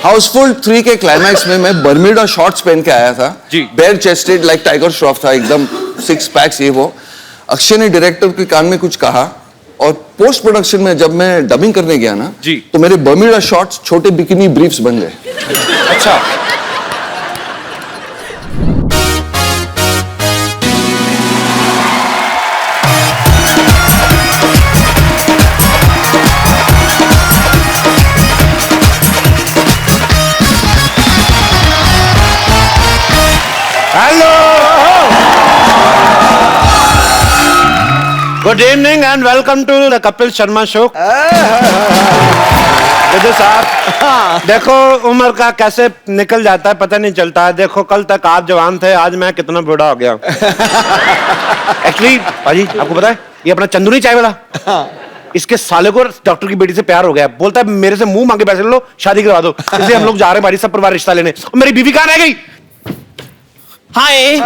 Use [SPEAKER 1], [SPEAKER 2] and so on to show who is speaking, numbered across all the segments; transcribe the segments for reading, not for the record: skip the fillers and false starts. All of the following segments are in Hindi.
[SPEAKER 1] हाउसफुल 3 के क्लाइमैक्स में मैं बर्म्यूडा शॉर्ट्स पहन के आया था
[SPEAKER 2] जी।
[SPEAKER 1] Bare chested like Tiger Shroff था एकदम 6 पैक्स ये वो। अक्षय ने डायरेक्टर के कान में कुछ कहा और पोस्ट प्रोडक्शन में जब मैं डबिंग करने गया ना
[SPEAKER 2] जी।
[SPEAKER 1] तो मेरे बर्म्यूडा शॉर्ट्स छोटे बिकिनी ब्रीफ्स बन गए।
[SPEAKER 2] अच्छा good evening and welcome to the Kapil Sharma show. साहब देखो उम्र का कैसे निकल जाता है पता नहीं चलता है। देखो कल तक आप जवान थे, आज मैं कितना बूढ़ा हो गया। एक्चुअली भाजी आपको पता है ये अपना चंदू नहीं चाय वाला, इसके साले को डॉक्टर की बेटी से प्यार हो गया। बोलता है मेरे से मुंह मांगे पैसे लो शादी करवा दो, इसलिए हम लोग जा रहे हैं भाई सब परिवार रिश्ता लेने। और मेरी बीवी कहाँ रह गई? हाय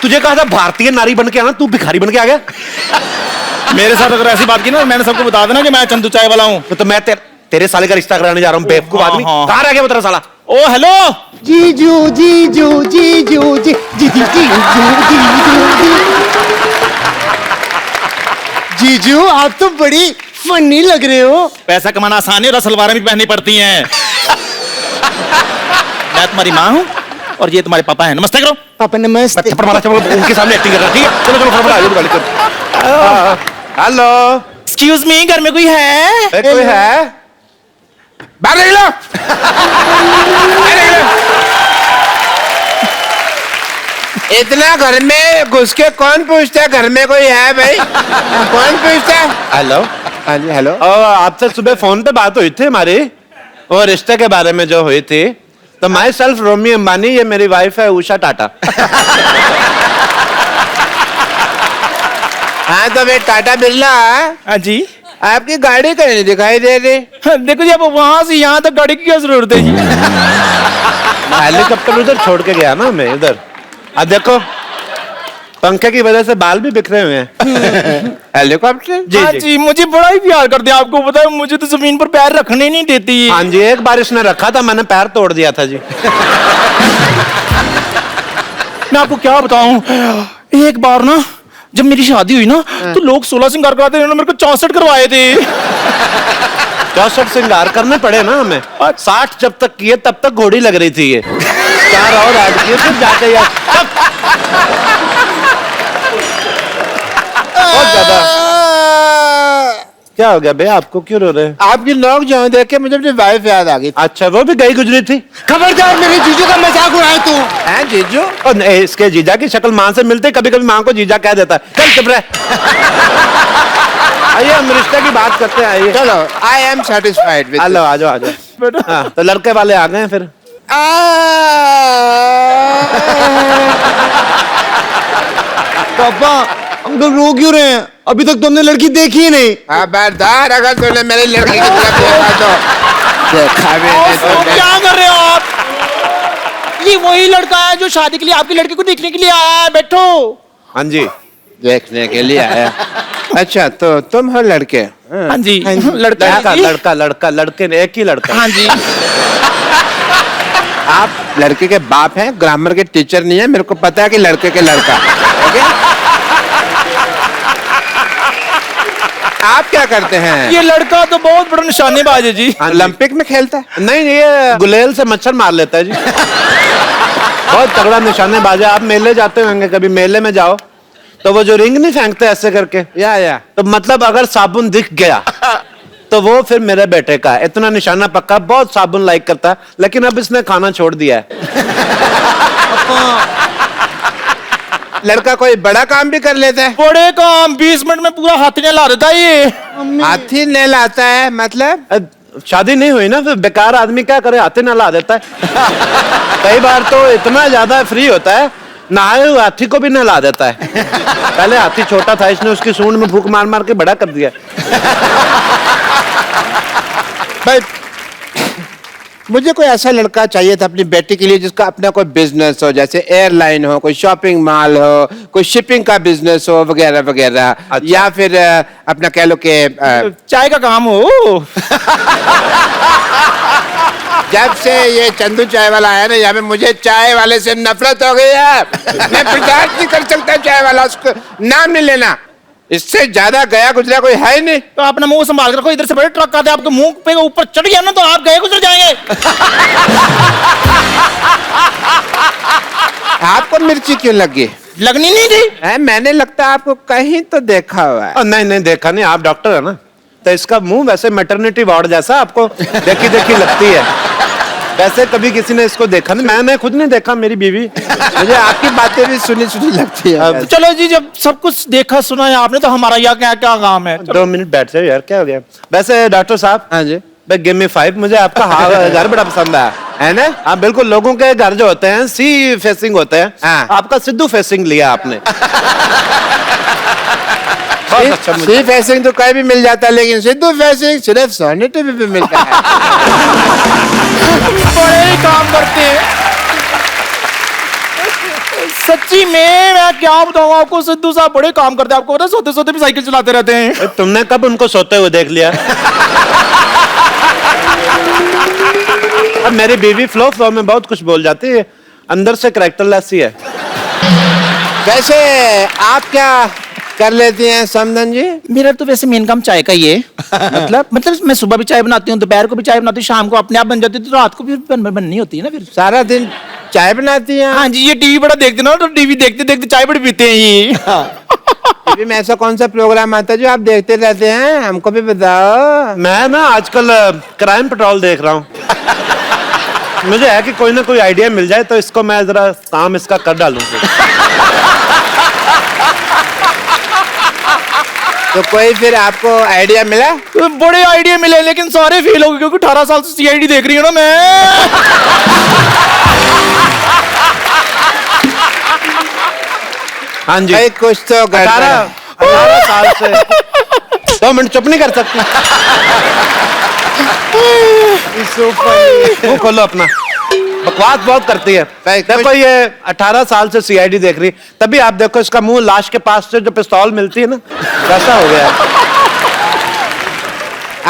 [SPEAKER 2] तुझे कहा था भारतीय नारी बन के आना, तू भिखारी बन के आ गया।
[SPEAKER 3] मेरे साथ अगर ऐसी बात की ना मैंने सबको बता देना कि मैं चंदू चाय वाला हूँ।
[SPEAKER 2] तो मैं तेरे साले का रिश्ता कराने जा रहा हूँ बेवकूफ आदमी। कहाँ रह गया वो तेरा साला?
[SPEAKER 3] ओ हेलो
[SPEAKER 4] जीजू जीजू जीजू जी जी जी जीजू आप तो बड़ी फनी लग रहे हो।
[SPEAKER 3] पैसा कमाना आसान है और सलवारें भी पहननी पड़ती हैं। मैं तुम्हारी माँ हूँ और ये तुम्हारे पापा हैं। नमस्ते करो।
[SPEAKER 4] पापा नमस्ते।
[SPEAKER 2] थप्पड़ मारा चलो उनके सामने एक्टिंग कर रहा है। ठीक है चलो चलो फटाफट आ जाओ गाड़ी कर। हेलो
[SPEAKER 3] एक्सक्यूज मी, घर में कोई है?
[SPEAKER 2] कोई है? बाहर निकलो।
[SPEAKER 5] इतना घर में घुस के कौन पूछता है घर में कोई है भाई? कौन पूछता है?
[SPEAKER 2] हेलो
[SPEAKER 5] हेलो
[SPEAKER 2] आपसे सुबह फोन पे बात हुई थी हमारी वो रिश्ते के बारे में जो हुई थी। तो माई सेल्फ रोमी अंबानी, ये मेरी वाइफ है उषा टाटा।
[SPEAKER 5] हाँ तो भाई टाटा बिरला
[SPEAKER 3] हाँ जी।
[SPEAKER 5] आपकी गाड़ी कहीं नहीं दिखाई दे रही।
[SPEAKER 3] देखो जी अब वहां से यहाँ तक गाड़ी की क्या जरूरत है जी?
[SPEAKER 2] हेलीकॉप्टर उधर छोड़ के गया ना मैं इधर। अब देखो पंखे की वजह से बाल भी बिखरे हुए हैं।
[SPEAKER 5] हेलीकॉप्टर?
[SPEAKER 2] जी
[SPEAKER 3] हाँ
[SPEAKER 2] जी
[SPEAKER 3] जी मुझे बड़ा ही प्यार करते हैं। आपको पता है मुझे तो जमीन पर पैर रखने नहीं देती।
[SPEAKER 2] हाँ जी एक बार इसने रखा था मैंने पैर तोड़ दिया था जी।
[SPEAKER 3] मैं आपको क्या बताऊं, एक बार ना जब मेरी शादी हुई ना तो लोग 16 श्रृंगार कराते थे, मेरे को 64 करवाए थे।
[SPEAKER 2] 64 श्रृंगार करने पड़े ना हमें। 60 जब तक किए तब तक घोड़ी लग रही थी ये। 4 और ऐड किए फिर जाके यार बहुत ज्यादा। क्या हो गया भैया आपको क्यों रो रहे हैं?
[SPEAKER 5] आपकी नोक जो देख के मुझे अपनी वाइफ याद आ गई।
[SPEAKER 2] अच्छा वो भी गई गुजरी थी।
[SPEAKER 4] खबरदार मेरे जीजू का मजाक उड़ाए तू।
[SPEAKER 5] हैं जीजू?
[SPEAKER 2] और नहीं, इसके जीजा की शक्ल मां से मिलते कभी कभी मां को जीजा कह देता है। चल चुप रह। आइए हम रिश्ते की बात करते हैं। आइए
[SPEAKER 5] चलो I am satisfied with.
[SPEAKER 2] Hello आ जाओ आ जाओ। हाँ तो लड़के वाले आ गए फिर।
[SPEAKER 4] पापा अंकल रो क्यों रहे हैं? अभी तक तुमने लड़की देखी ही नहीं।
[SPEAKER 5] खबरदार अगर तूने मेरी लड़की की तरफ देखा तो देखा भी नहीं तो नहीं।
[SPEAKER 3] क्या कर रहे हो आप? ये वही लड़का है जो शादी के लिए आपकी लड़की को देखने के लिए आया है। बैठो।
[SPEAKER 2] हाँ जी
[SPEAKER 5] देखने के लिए आया। अच्छा तो तुम हो लड़के?
[SPEAKER 3] हाँ जी
[SPEAKER 2] लड़का
[SPEAKER 3] लड़का
[SPEAKER 2] लड़का लड़का लड़के ने एक ही लड़का।
[SPEAKER 3] हाँ जी
[SPEAKER 5] आप लड़के के बाप हैं, ग्रामर के टीचर नहीं है। मेरे को पता है कि लड़के के लड़का। ओके आप क्या करते हैं?
[SPEAKER 3] ये लड़का तो बहुत बड़ा निशानेबाज है जी।
[SPEAKER 5] ओलंपिक में खेलता है?
[SPEAKER 2] नहीं ये गुलेल से मच्छर मार लेता है जी। बहुत तगड़ा निशानेबाज है। आप मेले जाते होंगे कभी, मेले में जाओ तो वो जो रिंग नहीं फेंकते ऐसे करके
[SPEAKER 5] या
[SPEAKER 2] तो मतलब अगर साबुन दिख गया तो वो फिर मेरे बेटे का है। इतना निशाना पक्का, बहुत साबुन लाइक करता है। लेकिन अब इसने खाना छोड़ दिया है।
[SPEAKER 5] लड़का कोई बड़ा काम भी कर लेता है?
[SPEAKER 3] बड़े काम 20 मिनट में पूरा हाथी ने ला देता है ये।
[SPEAKER 5] हाथी नहीं लाता है मतलब?
[SPEAKER 2] शादी नहीं हुई ना फिर बेकार आदमी क्या करे, हाथी ना ला देता है। कई बार तो इतना ज्यादा फ्री होता है नहाए हुए हाथी को भी नहला देता है। पहले हाथी छोटा था, इसने उसकी सूंड में फूंक मार मार के बड़ा कर दिया।
[SPEAKER 5] भाई मुझे कोई ऐसा लड़का चाहिए था अपनी बेटी के लिए जिसका अपना कोई बिजनेस हो, जैसे एयरलाइन हो, कोई शॉपिंग मॉल हो, कोई शिपिंग का बिजनेस हो, वगैरह वगैरह।
[SPEAKER 2] अच्छा।
[SPEAKER 5] या फिर अपना कह लो कि
[SPEAKER 3] चाय का काम हो।
[SPEAKER 5] जब से ये चंदू चाय वाला आया ना यहाँ पे, मुझे चाय वाले से नफरत हो गई है। मैं बर्दाश्त नहीं कर सकता चाय वाला, उसको नाम नहीं लेना। इससे ज्यादा गया गुजरा कोई है ही नहीं।
[SPEAKER 3] तो अपना मुंह संभाल कर रखो, इधर से बड़े ट्रक आते हैं आपके मुंह पे ऊपर चढ़ गया ना तो आप गए गुजर जाएंगे।
[SPEAKER 5] आपको मिर्ची क्यों लगी?
[SPEAKER 3] लगनी नहीं थी।
[SPEAKER 5] मैंने लगता है आपको कहीं तो देखा हुआ है।
[SPEAKER 2] नहीं नहीं देखा नहीं, आप डॉक्टर है ना, तो इसका मुंह वैसे मैटरनिटी वार्ड जैसा आपको देखी देखी लगती है। वैसे कभी किसी ने इसको देखा नहीं, मैंने खुद नहीं देखा, मेरी बीवी।
[SPEAKER 5] मुझे आपकी बातें भी सुनी सुनी लगती है।
[SPEAKER 2] अब
[SPEAKER 3] चलो जी, जब सब कुछ देखा सुना है आपने तो हमारा यहाँ क्या क्या काम है।
[SPEAKER 2] 2 मिनट बैठ जाओ यार, क्या हो गया? वैसे डॉक्टर साहब,
[SPEAKER 5] हाँ जी,
[SPEAKER 2] गिव मी 5। मुझे आपका घर बड़ा पसंद है ना? आप बिल्कुल, लोगों के घर जो होते हैं सी फेसिंग होते हैं,
[SPEAKER 5] हाँ।
[SPEAKER 2] आपका सिद्धू फेसिंग लिया आपने। बहुत अच्छा मुझे।
[SPEAKER 5] सी फेसिंग तो कहीं भी मिल जाता है, लेकिन सिद्धू फेसिंग सिर्फ सोनी टीवी पे मिलता है।
[SPEAKER 3] बड़े ही काम करते हैं सच्ची में। मैं क्या बताऊँ आपको, सिद्धू साहब बड़े काम करते हैं। आपको पता है, सोते सोते भी साइकिल चलाते रहते हैं।
[SPEAKER 2] तुमने कब उनको सोते हुए देख लिया? अब मेरी बीवी फ्लो फ्लो में बहुत कुछ बोल जाती है, अंदर से कैरेक्टरलेस ही है।
[SPEAKER 5] वैसे आप क्या कर लेती हैं समधन जी?
[SPEAKER 3] मेरा तो वैसे मेन काम चाय का ही है। मतलब मैं सुबह भी चाय बनाती हूँ, दोपहर को भी चाय बनाती हूँ, शाम को अपने आप बन जाती है, तो रात को भी बननी होती है ना फिर।
[SPEAKER 5] सारा दिन चाय बनाती हैं?
[SPEAKER 3] हाँ जी, ये टीवी बड़ा देखते ना, तो टीवी देखते देखते चाय बड़ी पीते हैं ये।
[SPEAKER 5] टीवी में ऐसा कौन सा प्रोग्राम आता है जो आप देखते रहते हैं? हमको भी बताओ।
[SPEAKER 2] मैं ना आजकल क्राइम पेट्रोल देख रहा हूँ। मुझे है कि कोई ना कोई आइडिया मिल जाए तो इसको मैं जरा काम इसका कर डालूं।
[SPEAKER 5] तो कोई फिर आपको आइडिया मिला?
[SPEAKER 3] तो बड़े आइडिया मिले, लेकिन सारे फेल हो गए क्योंकि 18 साल से सीआईडी देख रही हूँ ना मैं।
[SPEAKER 2] हाँ जी,
[SPEAKER 5] भाई कुछ तो
[SPEAKER 2] 18 साल से 2 मिनट चुप नहीं कर सकती? मुंह खोलो अपना, बकवास बहुत करती है। देखो ये 18 साल से सीआईडी देख रही, तभी आप देखो इसका मुंह लाश के पास से जो पिस्तौल मिलती है ना, वैसा हो गया है।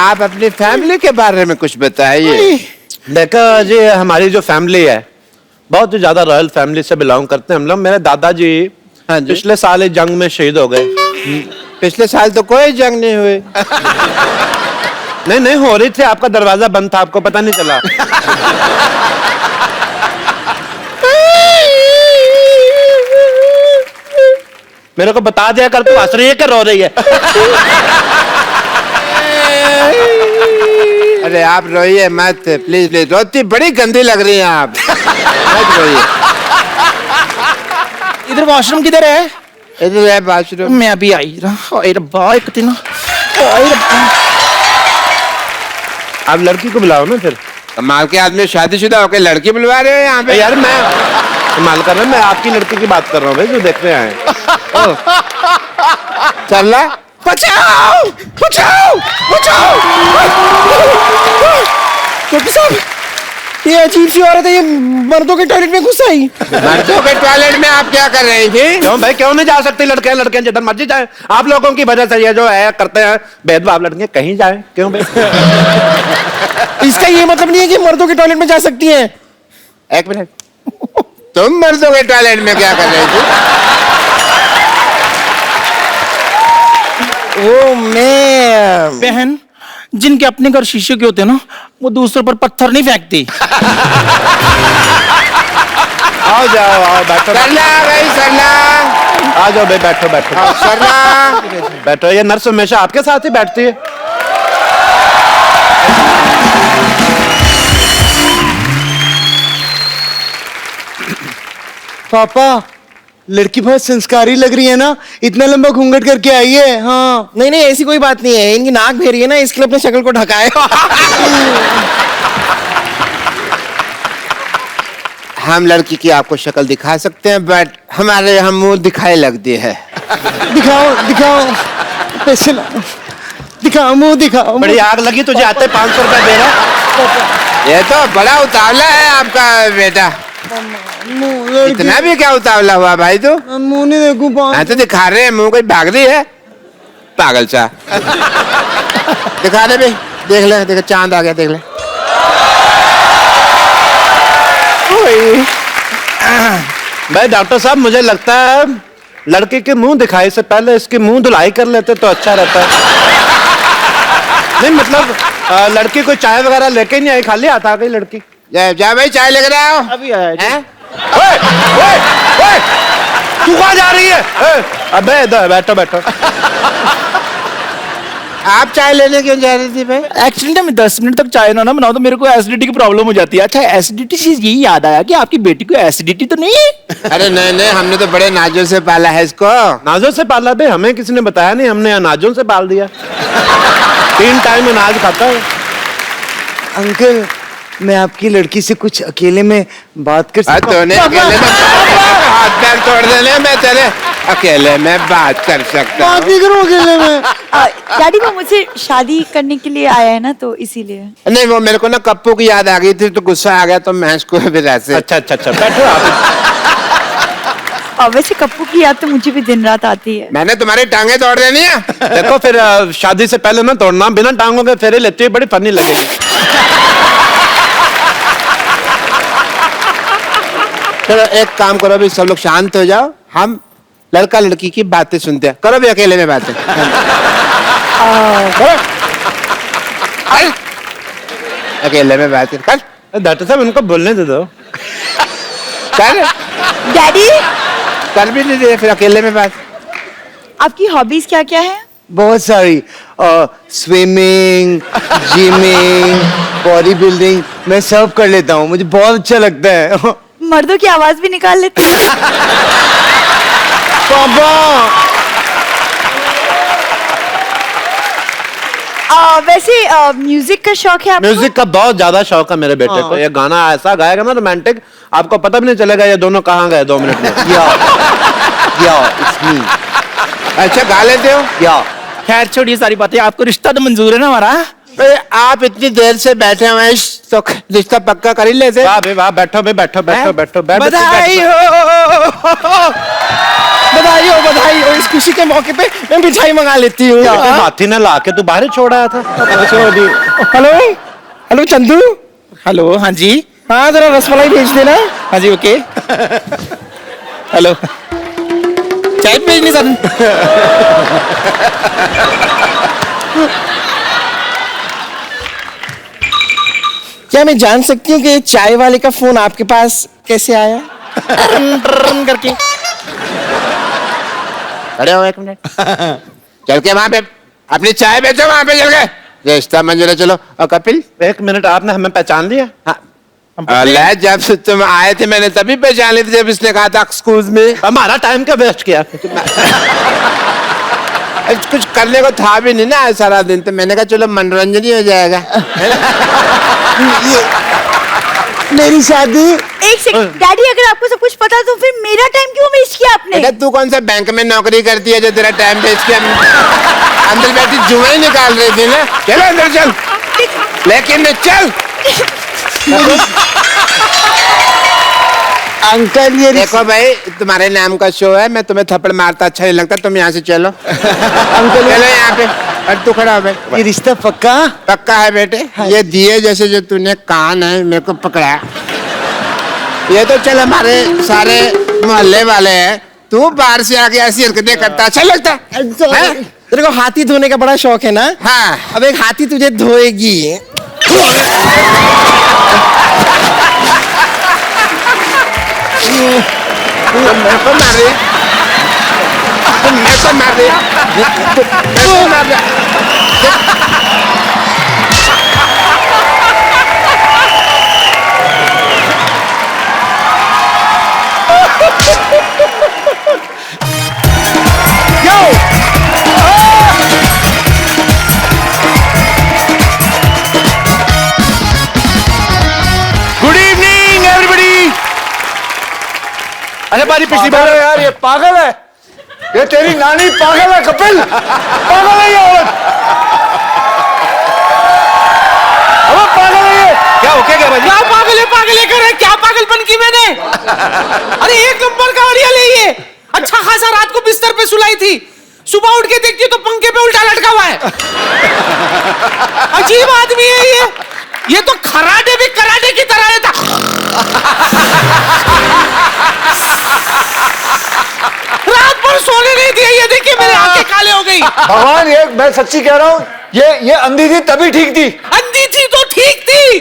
[SPEAKER 5] आप अपनी फैमिली के बारे में कुछ बताइए।
[SPEAKER 2] देखो जी, हमारी जो फैमिली है बहुत ही ज्यादा रॉयल फैमिली से बिलोंग करते हैं हम लोग। मेरे दादाजी
[SPEAKER 5] हाँ जी।
[SPEAKER 2] पिछले साल एक जंग में शहीद हो गए।
[SPEAKER 5] पिछले साल तो कोई जंग नहीं हुई।
[SPEAKER 2] नहीं हो रही थी, आपका दरवाजा बंद था, आपको पता नहीं चला। मेरे को बता दिया कर, तू हंस रही है क्या रो रही है?
[SPEAKER 5] अरे आप रोइए मत, प्लीज प्लीज। रोती बड़ी गंदी लग रही हैं आप, मत रोइए।
[SPEAKER 3] इधर वॉशरूम किधर है?
[SPEAKER 5] इधर है बाथरूम।
[SPEAKER 3] मैं अभी आई रहा। ओए रब्बा, एक दिन ओए रब्बा।
[SPEAKER 2] आप लड़की को बुलाओ ना फिर।
[SPEAKER 5] कमाल के आदमी, शादीशुदा होकर लड़की बुलवा रहे हो यहाँ पे?
[SPEAKER 2] यार मैं कमाल कर रहा हूँ, मैं आपकी लड़की की बात कर रहा हूँ भाई, जो देखने आए।
[SPEAKER 5] चल रहा?
[SPEAKER 3] बचाओ बचाओ बचाओ। डॉक्टर साहब, ये अजीब सी औरत है, ये मर्दों के टॉयलेट में घुस आई।
[SPEAKER 5] मर्दों के टॉयलेट में आप क्या कर रही थी?
[SPEAKER 2] क्यों भाई, क्यों नहीं जा सकती? लड़के जिधर मर्जी जाए। आप लोगों की वजह से ये जो है करते हैं भेदभाव, लड़के कहीं जाए, क्यों भाई?
[SPEAKER 3] इसका ये मतलब नहीं है कि मर्दों के टॉयलेट में जा सकती हैं।
[SPEAKER 5] एक मिनट, तुम मर्दों के टॉयलेट में क्या कर रही थी?
[SPEAKER 3] वो मैं बहन, जिनके अपने घर शीशे के होते हैं ना, वो दूसरों पर पत्थर नहीं फेंकती।
[SPEAKER 2] आओ जाओ, आओ बैठो।
[SPEAKER 5] सरला भाई, सरला
[SPEAKER 2] आ जाओ भाई, बैठो बैठो
[SPEAKER 5] सरला।
[SPEAKER 2] बैठो। ये नर्स हमेशा आपके साथ ही बैठती है।
[SPEAKER 4] पापा, लड़की बहुत संस्कारी लग रही है ना, इतना लंबा घूंघट करके आई है। हाँ
[SPEAKER 3] नहीं नहीं, ऐसी कोई बात नहीं है, इनकी नाक फेरी है ना, इसके लिए अपनी शक्ल को ढकाए।
[SPEAKER 5] हम लड़की की आपको शक्ल दिखा सकते हैं, बट हमारे यहाँ मुंह दिखाई लगती है।
[SPEAKER 4] दिखाओ दिखाओ, पैसे लाओ, दिखाओ मुंह दिखाओ।
[SPEAKER 2] बड़ी आग लगी तुझे आते 500 रुपए दे रहा।
[SPEAKER 5] ये तो बड़ा उतावला है आपका बेटा। इतना भी क्या उतावला हुआ भाई तू?
[SPEAKER 4] मुंह नहीं देखूं पाँच।
[SPEAKER 5] हाँ तो दिखा रहे हैं मुंह, कोई भाग रही है पागल सा। दिखा दे भाई, देख ले, देख चांद आ गया, देख ले।
[SPEAKER 2] भाई डॉक्टर साहब, मुझे लगता है लड़के के मुंह दिखाई से पहले इसकी मुंह धुलाई कर लेते तो अच्छा रहता है। नहीं मतलब लड़की कोई चाय वगैरह लेके नहीं आई, खाली हाथ आ गई लड़की।
[SPEAKER 5] जा भाई चाय लेकर आओ।
[SPEAKER 3] अभी आया जी।
[SPEAKER 5] हैं?
[SPEAKER 2] तू कहाँ जा रही है? अबे इधर बैठो बैठो।
[SPEAKER 5] आप चाय लेने क्यों जा रही थी भाई?
[SPEAKER 3] एक्चुअली ना मैं 10 मिनट तक चाय ना बनाऊं तो मेरे को एसिडिटी की प्रॉब्लम हो जाती है। अच्छा, एसिडिटी से यही याद आया कि आपकी बेटी को एसिडिटी तो नहीं है?
[SPEAKER 5] अरे नहीं नहीं, हमने तो बड़े नाजों से पाला है इसको।
[SPEAKER 2] नाजों से पाला बे? हमें किसी ने बताया नहीं, हमने अनाजों से पाल दिया। 3 टाइम अनाज खाता है।
[SPEAKER 4] अंकल, मैं आपकी लड़की से कुछ अकेले में बात कर सकता हूँ?
[SPEAKER 5] तूने अकेले में हाथ पैर तोड़ देने, मैं तेरे अकेले में बात कर सकता
[SPEAKER 4] बात
[SPEAKER 5] हूँ।
[SPEAKER 4] नहीं करूँ अकेले में।
[SPEAKER 6] डैडी वो मुझसे शादी करने के लिए आया है ना, तो इसीलिए।
[SPEAKER 5] नहीं, वो मेरे को ना कप्पू की याद आ गई थी तो गुस्सा आ गया, तो मैं इसको फिर ऐसे।
[SPEAKER 2] अच्छा अच्छा अच्छा, बैठो आप।
[SPEAKER 6] और वैसे कप्पू की याद तो मुझे भी दिन रात आती है।
[SPEAKER 5] मैंने तुम्हारी टांगे तोड़ देनी है।
[SPEAKER 2] देखो फिर शादी से पहले ना तोड़ना, बिना टांगों के फेरे लेते हुए बड़ी फनी लगेगी।
[SPEAKER 5] चलो एक काम करो, अभी सब लोग शांत हो जाओ, हम लड़का लड़की की बातें सुनते हैं। करो भी अकेले में बातें। करो। कर। अकेले में बातें कर।
[SPEAKER 2] डॉक्टर साहब, इनको बोलने दे दो।
[SPEAKER 5] कर।
[SPEAKER 6] डैडी,
[SPEAKER 5] कर भी नहीं दे, फिर अकेले में बात।
[SPEAKER 6] आपकी हॉबीज क्या क्या है?
[SPEAKER 4] बहुत सारी। स्विमिंग, जिमिंग, बॉडी बिल्डिंग, मैं सब कर लेता हूँ, मुझे बहुत अच्छा लगता है।
[SPEAKER 6] मर्दों की आवाज भी निकाल लेते हैं? वैसे म्यूजिक का शौक है आपको?
[SPEAKER 2] म्यूजिक का बहुत ज्यादा शौक है मेरे बेटे को। ये गाना ऐसा गाएगा ना रोमांटिक, आपको पता भी नहीं चलेगा ये दोनों कहाँ गए 2 मिनट में।
[SPEAKER 4] It's me.
[SPEAKER 5] अच्छा गा लेते हो?
[SPEAKER 4] या
[SPEAKER 3] खैर छोड़िए सारी बातें, आपको रिश्ता तो मंजूर है ना हमारा?
[SPEAKER 5] अरे आप इतनी देर से बैठे हुए हैं, तो रिश्ता पक्का कर ही लेते।
[SPEAKER 2] वाह बे वाह, बैठो बे, बैठो बैठो बैठो बैठो।
[SPEAKER 3] बधाई हो, बधाई हो। इस खुशी के मौके पे मैं मिठाई मंगा लेती हूँ।
[SPEAKER 2] हाथी ने ला के तू बाहर ही छोड़ा था।
[SPEAKER 3] Hello hello Chandu. हेलो, हाँ जी, हाँ जरा रसमलाई भेज देना। हाँ जी, ओके। हेलो, चाय भेजनी सर। क्या मैं जान सकती हूँ कि चाय वाले का फोन आपके पास कैसे आया? करके
[SPEAKER 5] खड़े हो 1 मिनट। चल के वहां पे अपनी चाय बेचो, वहां पे चल के रिश्ता मंजूर है। चलो। और कपिल,
[SPEAKER 2] 1 मिनट, आपने हमें पहचान लिया?
[SPEAKER 5] अल्लाह, जब तुम आए थे मैंने तभी पहचान ली थी, जब इसने कहा था एक्सक्यूज मी।
[SPEAKER 2] हमारा टाइम क्या वेस्ट किया?
[SPEAKER 5] कुछ करने को था भी नहीं ना सारा दिन, तो मैंने कहा चलो मनोरंजन ही हो जाएगा।
[SPEAKER 4] मेरी शादी।
[SPEAKER 6] एक सेकंड डैडी, अगर आपको सब कुछ पता तो फिर मेरा टाइम क्यों वेस्ट किया आपने?
[SPEAKER 5] बेटा तू कौन सा बैंक में नौकरी करती है जो तेरा टाइम वेस्ट किया? अंदर बैठी जुए ही निकाल रही थी ना। चलो अंदर चल, लेकिन चल।
[SPEAKER 4] अंकल ये
[SPEAKER 5] देखो भाई, तुम्हारे नाम का शो है, मैं तुम्हें थप्पड़ मारता अच्छा नहीं लगता, तुम यहाँ से चलो।
[SPEAKER 4] अंकल
[SPEAKER 5] चलो यहाँ पे। और तू खड़ा हो भाई।
[SPEAKER 4] ये रिश्ता पक्का?
[SPEAKER 5] पक्का है बेटे। ये दिए जैसे जो तूने कान है मेरे को पकड़ाया, ये तो चल हमारे सारे मोहल्ले वाले हैं, तू बाहर से आके ऐसी हरकतें करता अच्छा लगता है?
[SPEAKER 3] तेरे को हाथी धोने का बड़ा शौक है ना?
[SPEAKER 5] हाँ।
[SPEAKER 3] अब एक हाथी तुझे धोएगी।
[SPEAKER 5] मेरे को मार रही, मेरे को मार रही, मेरे को मार रही।
[SPEAKER 2] Good evening everybody. अरे बारी पिछली बार
[SPEAKER 4] यार ये पागल है, ये तेरी नानी पागल है कपिल, पागल है ये औरत, अब पागल है ये।
[SPEAKER 2] हो क्या भाई?
[SPEAKER 3] क्या पागल कर रहे, क्या पागलपन की मैंने? अरे 1 नंबर का ऑडियो ले ये। अच्छा खासा रात को बिस्तर पे सुलाई थी, सुबह उठ के देखती तो पंखे पे उल्टा लटका हुआ है। अजीब आदमी है ये तो खराटे भी कराटे की तरह रहता। रात भर सोने नहीं दिया, ये देखिए मेरे आंखें काले हो गई।
[SPEAKER 4] भगवान, ये मैं सच्ची कह रहा हूँ, ये अंधी थी तभी ठीक थी।
[SPEAKER 3] अंधी थी तो ठीक थी,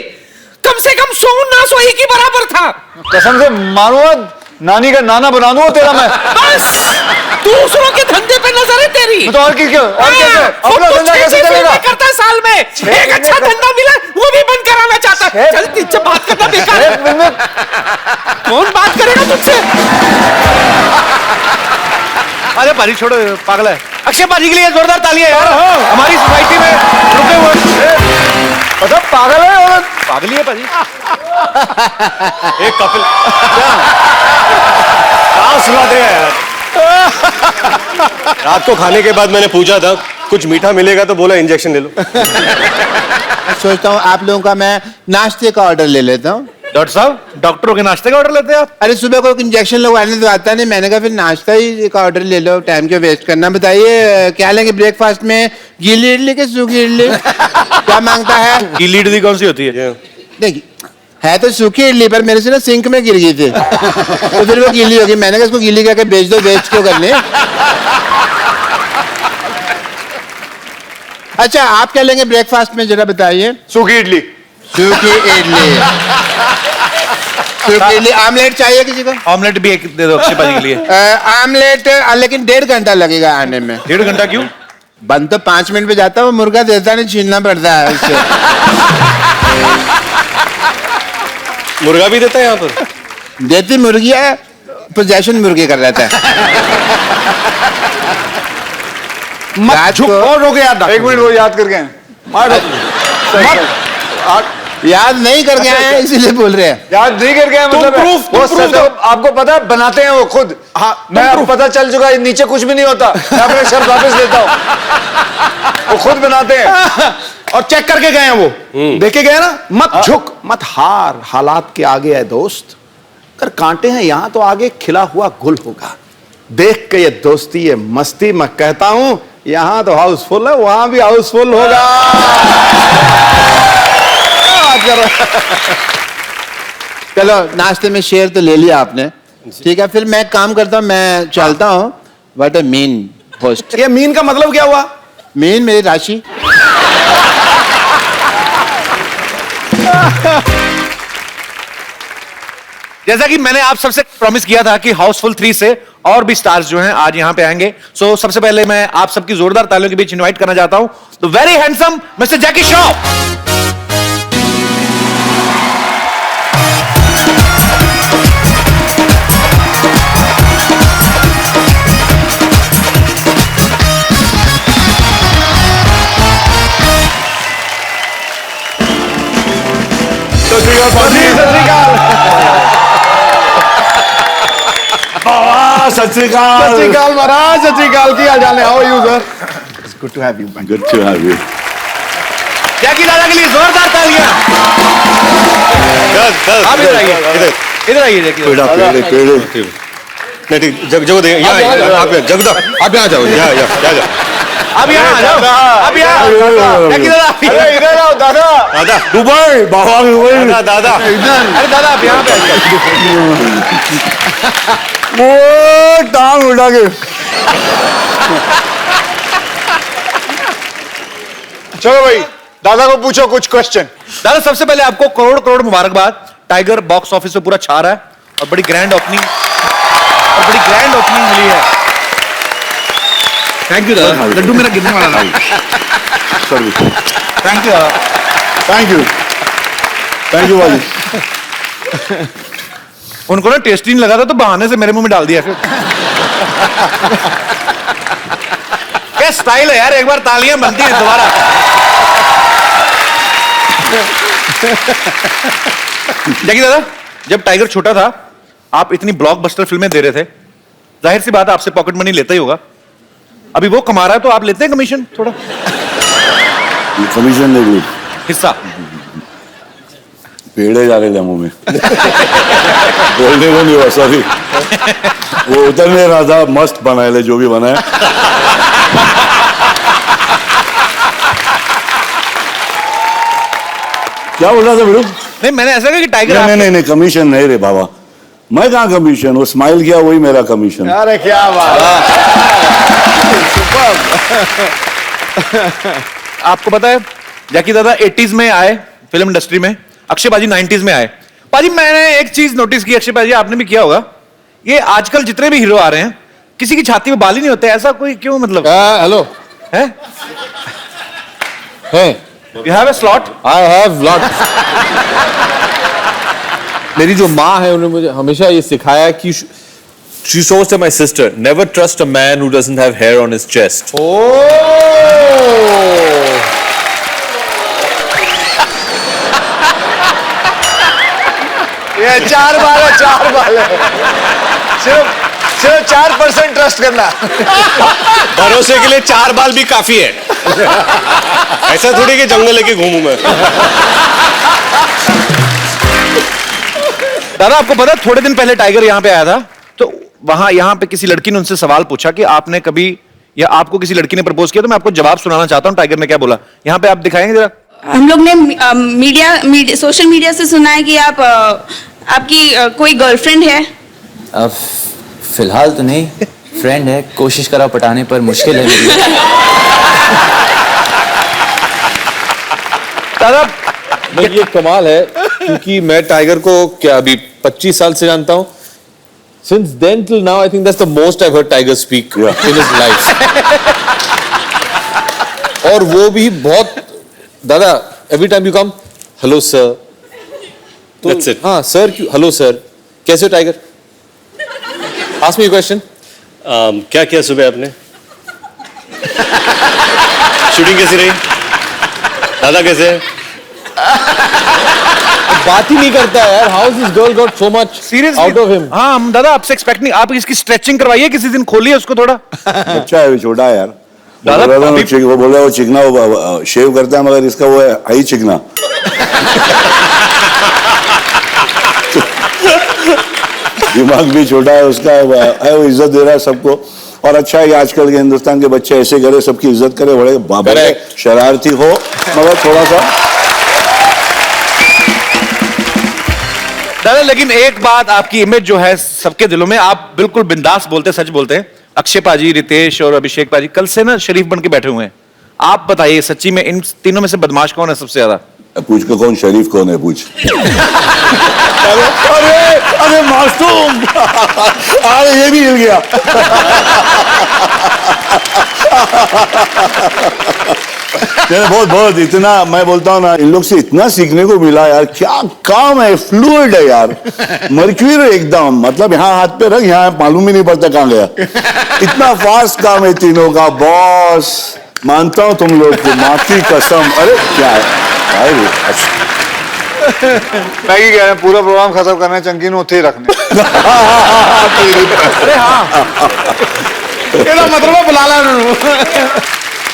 [SPEAKER 3] कम से कम सो ना सोई की बराबर था।
[SPEAKER 4] कसम से मारूंगा, नानी का नाना बना दूंगा तेरा मैं।
[SPEAKER 3] बस दूसरों के धंधे पे नजर है तेरी।
[SPEAKER 4] तो और कैसे अपना धंधा कैसे चलेगा?
[SPEAKER 3] करता साल में एक अच्छा धंधा मिला वो भी बंद कराना चाहता है। चल तुझसे बात करना बेकार है। कौन बात करेगा तुझसे?
[SPEAKER 2] अरे भाई छोड़ो, पागल है। अक्षय भाजी के लिए जोरदार तालियां यार। हमारी सोसाइटी में रुके हुए
[SPEAKER 4] मतलब पागल है और
[SPEAKER 2] पागल ही है भाजी।
[SPEAKER 7] एक कपिल क्या सुनाते हैं यार। रात को खाने के बाद मैंने पूछा था कुछ मीठा मिलेगा, तो बोला इंजेक्शन ले लो।
[SPEAKER 5] सोचता हूँ आप लोगों का मैं नाश्ते का ऑर्डर ले लेता हूँ।
[SPEAKER 2] डॉक्टर साहब, डॉक्टरों के नाश्ते का ऑर्डर लेते हैं आप?
[SPEAKER 5] अरे सुबह को इंजेक्शन लगवाने तो आता नहीं, मैंने कहा फिर नाश्ता ही का ऑर्डर ले लो, टाइम क्यों वेस्ट करना। बताइए क्या लेंगे ब्रेकफास्ट में? गीली इडली के सूखी इडली? क्या मांगता है?
[SPEAKER 2] गीली इडली कौन सी होती है?
[SPEAKER 5] देखिए है तो सूखी इडली, पर मेरे से ना सिंक में गिर गई थी तो फिर वो गीली होगी। मैंने कहा इसको गीली करके बेच दो, वेस्ट क्यों करने। अच्छा आप क्या लेंगे ब्रेकफास्ट में, जरा बताइए।
[SPEAKER 4] सूखी इडली।
[SPEAKER 5] सूखी इडली, सूखी इडली। आमलेट चाहिए किसी को?
[SPEAKER 2] ऑमलेट भी एक दे दो अक्षय भाजी के लिए।
[SPEAKER 5] आमलेट लेकिन 1.5 घंटा लगेगा आने में।
[SPEAKER 2] 1.5 घंटा क्यों?
[SPEAKER 5] बन तो 5 मिनट में जाता है, वो मुर्गा देता नहीं, छीनना पड़ता है उससे।
[SPEAKER 7] मुर्गा भी देता है यहाँ पर?
[SPEAKER 5] देती मुर्गी है, पोजेशन मुर्गी कर रहता है।
[SPEAKER 4] मत झुक और रोके याद। एक मिनट, वो याद करके आए।
[SPEAKER 5] याद नहीं करके आए हैं इसीलिए बोल रहे हैं।
[SPEAKER 4] याद नहीं करके आए मतलब वो setup आपको पता है, बनाते हैं वो खुद। हाँ, मैं अब पता चल चुका है नीचे कुछ भी नहीं होता। मैं अपने शर्त वापस लेता हूँ। वो खुद बनाते हैं
[SPEAKER 3] और चेक करके गए हैं वो, देखे गए ना। मत झुक मत हार, हालात के आगे है दोस्त। अगर कांटे हैं यहां तो आगे खिला हुआ गुल होगा। देख के ये दोस्ती, ये मस्ती, मैं कहता हूं यहां तो हाउसफुल है, वहां भी हाउसफुल होगा।
[SPEAKER 5] चलो नाश्ते में शेयर तो ले लिया आपने, ठीक है। फिर मैं काम करता हूँ, मैं चलता हूँ। What a mean host.
[SPEAKER 3] ये मीन का मतलब क्या हुआ?
[SPEAKER 5] मीन मेरी राशि।
[SPEAKER 2] जैसा कि मैंने आप सबसे प्रॉमिस किया था कि हाउसफुल 3 से और भी स्टार्स जो हैं आज यहां पे आएंगे। सो सबसे पहले मैं आप सबकी जोरदार तालियों के बीच इनवाइट करना चाहता हूं द वेरी हैंडसम मिस्टर जैकी श्रॉफ।
[SPEAKER 3] सत श्री अकाल महाराज, सत श्री अकाल। की हाल चाल है? How are you sir? It's good to have you. Good to have you.
[SPEAKER 2] Jackie दादा के लिए जोरदार तालियां। आप इधर आइए, इधर आइए जैकी दादा।
[SPEAKER 7] नहीं ठीक, जग दे यहाँ आप जग दो, आप यहाँ जाओ, यहाँ जा।
[SPEAKER 2] अब यहाँ आ जाओ, अब यहाँ जैकी दादा
[SPEAKER 4] इधर आओ दादा।
[SPEAKER 7] दादा
[SPEAKER 4] दुबई, बाबा दुबई।
[SPEAKER 7] दादा
[SPEAKER 2] अरे दादा आप यहाँ पे आइए।
[SPEAKER 4] वो टांग उठा के। चलो भाई, दादा को पूछो कुछ क्वेश्चन।
[SPEAKER 2] दादा सबसे पहले आपको करोड़ करोड़ मुबारकबाद। टाइगर बॉक्स ऑफिस पे पूरा छा रहा है और बड़ी ग्रैंड ओपनिंग मिली है। थैंक यू दादा, लड्डू मेरा गिरने वाला था।
[SPEAKER 3] थैंक यू दादा।
[SPEAKER 4] थैंक यू वाली।
[SPEAKER 2] उनको ना टेस्टी नहीं लगा था तो बहाने से मेरे मुंह में डाल दिया। क्या स्टाइल है यार, एक बार तालियां बनती हैं दोबारा। जैकी दादा, जब टाइगर छोटा था आप इतनी ब्लॉकबस्टर फिल्में दे रहे थे, जाहिर सी बात है आपसे पॉकेट मनी लेता ही होगा। अभी वो कमा रहा है तो आप लेते हैं कमीशन थोड़ा?
[SPEAKER 8] कमीशन नहीं,
[SPEAKER 2] हिस्सा
[SPEAKER 8] पेड़े जा रहे थे मुंह में बोलने को नहीं हुआ सॉरी वो उतर नहीं रहा था मस्त बनाए ले जो भी बनाया क्या बोल रहा था बिल्कुल
[SPEAKER 2] नहीं मैंने ऐसा कहा कि टाइगर
[SPEAKER 8] नहीं कमीशन नहीं रे बाबा मैं कहाँ कमीशन वो स्माइल किया वही मेरा कमीशन
[SPEAKER 3] अरे क्या बात
[SPEAKER 2] आपको पता है जैकी दादा 80s में आए फिल्म इंडस्ट्री में, अक्षय पाजी 90s में आए। पाजी मैंने एक चीज नोटिस की, अक्षय पाजी आपने भी किया होगा, ये आजकल जितने भी हीरो आ रहे हैं किसी की छाती में बाल ही नहीं होते, ऐसा कोई क्यों? मतलब
[SPEAKER 4] हेलो
[SPEAKER 2] है you have a slot?
[SPEAKER 4] I have lot. मेरी जो माँ है उन्होंने मुझे हमेशा ये सिखाया कि she shows to my sister, never trust a man who doesn't have hair on his chest.
[SPEAKER 3] ये 4 बाल है सिर्फ 4% ट्रस्ट करना
[SPEAKER 7] भरोसे के लिए 4 बाल भी काफी है ऐसा थोड़ी कि जंगल लेके घूमूं मैं।
[SPEAKER 2] दादा आपको पता थोड़े दिन पहले टाइगर यहाँ पे आया था, तो वहां यहाँ पे किसी लड़की ने उनसे सवाल पूछा कि आपने कभी या आपको किसी लड़की ने प्रपोज किया, तो मैं आपको जवाब सुनाना चाहता हूँ टाइगर ने क्या बोला। यहाँ पे आप दिखाएंगे जरा।
[SPEAKER 9] हम लोग ने सोशल मीडिया से सुना है कि आपकी कोई गर्लफ्रेंड है?
[SPEAKER 10] फिलहाल तो नहीं, फ्रेंड है, कोशिश करा पटाने पर मुश्किल है मेरी।
[SPEAKER 2] दादा
[SPEAKER 4] ये कमाल है क्योंकि मैं टाइगर को क्या अभी 25 साल से जानता हूँ। Since then till now, I think that's the most I've heard Tiger speak in his life. और वो भी बहुत दादा every time you come, hello sir.
[SPEAKER 7] That's it.
[SPEAKER 4] हाँ sir क्यों? Hello sir. कैसे हो tiger? Ask me a question.
[SPEAKER 7] क्या किया सुबह आपने? शूटिंग कैसी रही? दादा कैसे है?
[SPEAKER 4] बात ही नहीं करता है यार। How has this girl got so much out of him?
[SPEAKER 2] हाँ हम दादा आपसे एक्सपेक्ट नहीं, आप इसकी स्ट्रेचिंग करवाइए किसी दिन, खोलिए उसको थोड़ा।
[SPEAKER 8] अच्छा है छोटा है यार
[SPEAKER 2] दादा
[SPEAKER 8] वो बोल रहा है वो चिकना वो शेव करता है मगर इसका वो है हाई चिकना दिमाग भी छोटा है उसका है वो इज्जत दे रहा है सबको और अच्छा है कि आजकल के हिंदुस्तान के बच्चे ऐसे करे सबकी इज्जत करे बड़े बाबा शरारती हो मगर थोड़ा सा।
[SPEAKER 2] दादा लेकिन एक बात, आपकी इमेज जो है सबके दिलों में, आप बिल्कुल बिंदास बोलते, सच बोलते हैं। अक्षय पाजी, रितेश और अभिषेक पाजी कल से ना शरीफ बन के बैठे हुए हैं। आप बताइए सच्ची में इन तीनों में से बदमाश कौन है सबसे ज्यादा?
[SPEAKER 8] पूछ को कौन शरीफ कौन है पूछ अरे मासूम अरे ये भी हिल गया बहुत बहुत इतना मैं बोलता हूँ ना इन लोग से इतना सीखने को मिला यार, क्या काम है, फ्लूइड है यार, मर्क्यूरी एकदम, मतलब यहाँ हाथ पे रख यहाँ मालूम ही नहीं पड़ता कहाँ गया, इतना फास्ट काम है तीनों का। बॉस मानता हूँ तुम लोग को, माँ की कसम। अरे क्या है
[SPEAKER 3] मैं ही कह रहा पूरा प्रोग्राम खत्म करना है, चंकी ने उत्थे ही रखने।
[SPEAKER 2] अरे हाँ मतलब बुला ला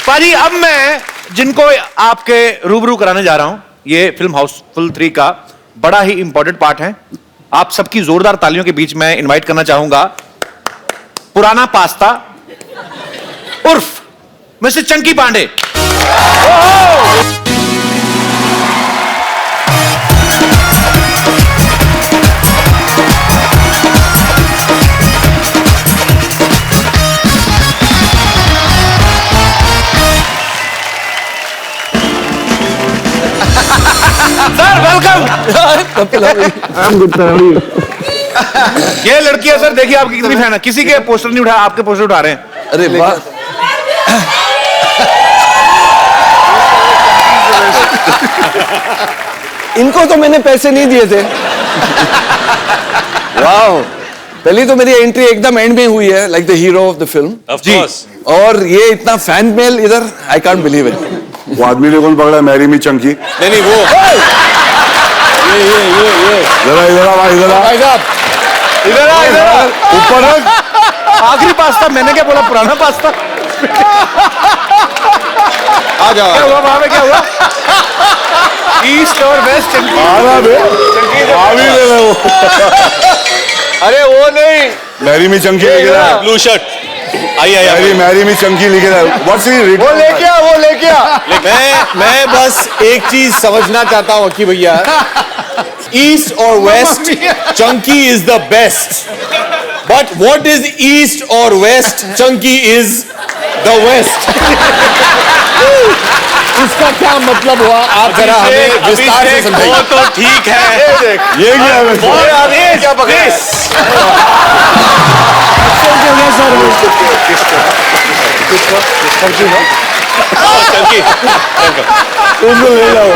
[SPEAKER 2] पाजी। अब मैं जिनको आपके रूबरू कराने जा रहा हूं, ये फिल्म हाउसफुल 3 का बड़ा ही इंपॉर्टेंट पार्ट है। आप सबकी जोरदार तालियों के बीच मैं इनवाइट करना चाहूंगा पुराना पास्ता उर्फ mister Chunky Pandey. Sir welcome. ये लड़की है सर, देखिए आपकी कितनी फैन है, किसी के पोस्टर नहीं उठा, आपके पोस्टर उठा रहे हैं।
[SPEAKER 1] अरे वाह इनको तो मैंने पैसे नहीं दिए थे। वाह पहली तो मेरी एंट्री एकदम एंड में हुई है, like the hero of the film.
[SPEAKER 7] Of course.
[SPEAKER 1] और ये इतना फैन मेल इधर, आई कांट बिलीव इट।
[SPEAKER 8] वो आदमी ने कौन पकड़ा, मैरी मी चंकी।
[SPEAKER 7] नहीं वो ये
[SPEAKER 8] जरा इधर आ भाई, इधर आ
[SPEAKER 2] भाई साहब, इधर आ, इधर आ।
[SPEAKER 8] ऊपर रख।
[SPEAKER 2] आखिरी पास्ता, मैंने क्या बोला, पुराना पास्ता।
[SPEAKER 4] आ जाओ।
[SPEAKER 2] क्या हुआ वहां पे, क्या हुआ? East or west Chunky.
[SPEAKER 8] आना बे आवी ले लो
[SPEAKER 4] अरे वो नहीं,
[SPEAKER 8] मैरी मी चंकी लिख रहा है
[SPEAKER 7] ब्लू शर्ट। आइए
[SPEAKER 8] मैरी मी चंकी लिख रहा है व्हाट्स ही
[SPEAKER 4] वो लेके आ, वो लेके आ।
[SPEAKER 7] मैं बस एक चीज समझना चाहता हूँ कि भैया east or west Chunky is the best but what is east or west Chunky is the west इसका क्या मतलब हुआ आप जरा हमें विस्तार से समझाइए।
[SPEAKER 2] वो तो ठीक है।
[SPEAKER 8] ये क्या है वैसे?
[SPEAKER 7] और आगे क्या पकड़ा है? चंकी
[SPEAKER 8] उसको ले जाओ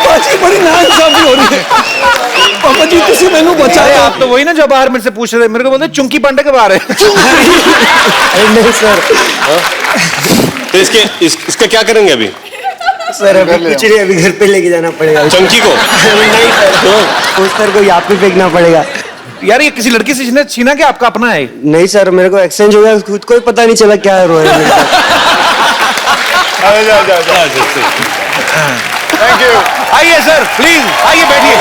[SPEAKER 1] पाजी बड़ी नाइंसाफी हो रही है पापा जी किसी मैनू बचा
[SPEAKER 2] अरे आप तो वही ना जो बाहर मेरे से पूछ रहे थे, मेरे को बोलते चुंकी पांडे के बाहर है।
[SPEAKER 10] नहीं सर
[SPEAKER 7] तो इसका क्या करेंगे अभी?
[SPEAKER 10] सर अभी कुछ नहीं, अभी घर पे लेके जाना पड़ेगा
[SPEAKER 7] चंकी को
[SPEAKER 10] नहीं सर पोस्टर को यहाँ पे फेंकना पड़ेगा।
[SPEAKER 2] यार ये किसी लड़की से जिसने छीना क्या आपका अपना है?
[SPEAKER 10] नहीं सर मेरे को एक्सचेंज हो गया, खुद को ही पता नहीं चला क्या हो रहा है मेरे साथ।
[SPEAKER 4] Thank you.
[SPEAKER 2] आइए सर प्लीज आइए बैठिए।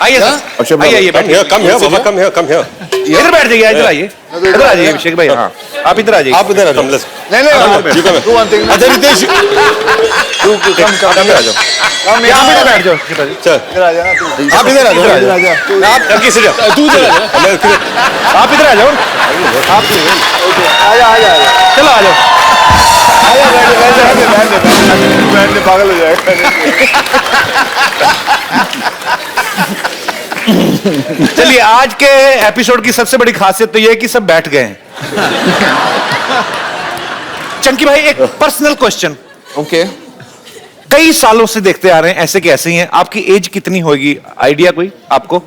[SPEAKER 2] आइए सर आइए आइए बैठिए।
[SPEAKER 7] Come here Baba come here
[SPEAKER 2] इधर बैठ जाइए, इधर आइए, इधर आ जाइए अभिषेक भाई। हाँ आप इधर आ जाइए।
[SPEAKER 7] आप इधर आ जाओ।
[SPEAKER 4] नहीं
[SPEAKER 7] तू वन थिंग अच्छा रितेश
[SPEAKER 4] तू कम
[SPEAKER 2] आ जाओ यहाँ पे बैठ जाओ।
[SPEAKER 7] चल
[SPEAKER 4] इधर आ जाना तू।
[SPEAKER 7] आप इधर आ जाओ आप चंकी से जाओ तू इधर आ जा
[SPEAKER 2] आप इधर आ जाओ। आप
[SPEAKER 4] आजा आजा आजा
[SPEAKER 2] चलो आ जाओ।
[SPEAKER 4] बैठ दे पागल हो जाएगा।
[SPEAKER 2] चलिए आज के एपिसोड की सबसे बड़ी खासियत तो ये है कि सब बैठ गए हैं। चंकी भाई एक पर्सनल क्वेश्चन।
[SPEAKER 1] ओके
[SPEAKER 2] कई सालों से देखते आ रहे हैं ऐसे के ऐसे ही हैं, आपकी एज कितनी होगी आइडिया कोई आपको?